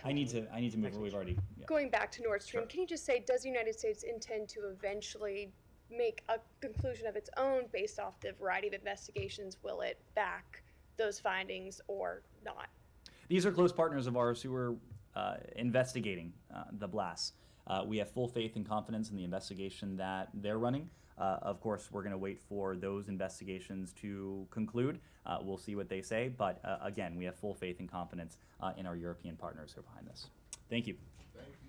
I need to move. We've already going back to Nord Stream. Sure. Can you just say, does the United States intend to eventually make a conclusion of its own based off the variety of investigations? Will it back those findings or not? These are close partners of ours who are investigating the blasts. We have full faith and confidence in the investigation that they're running. Of course, we're going to wait for those investigations to conclude. We'll see what they say. But again, we have full faith and confidence in our European partners who are behind this. Thank you. Thank you.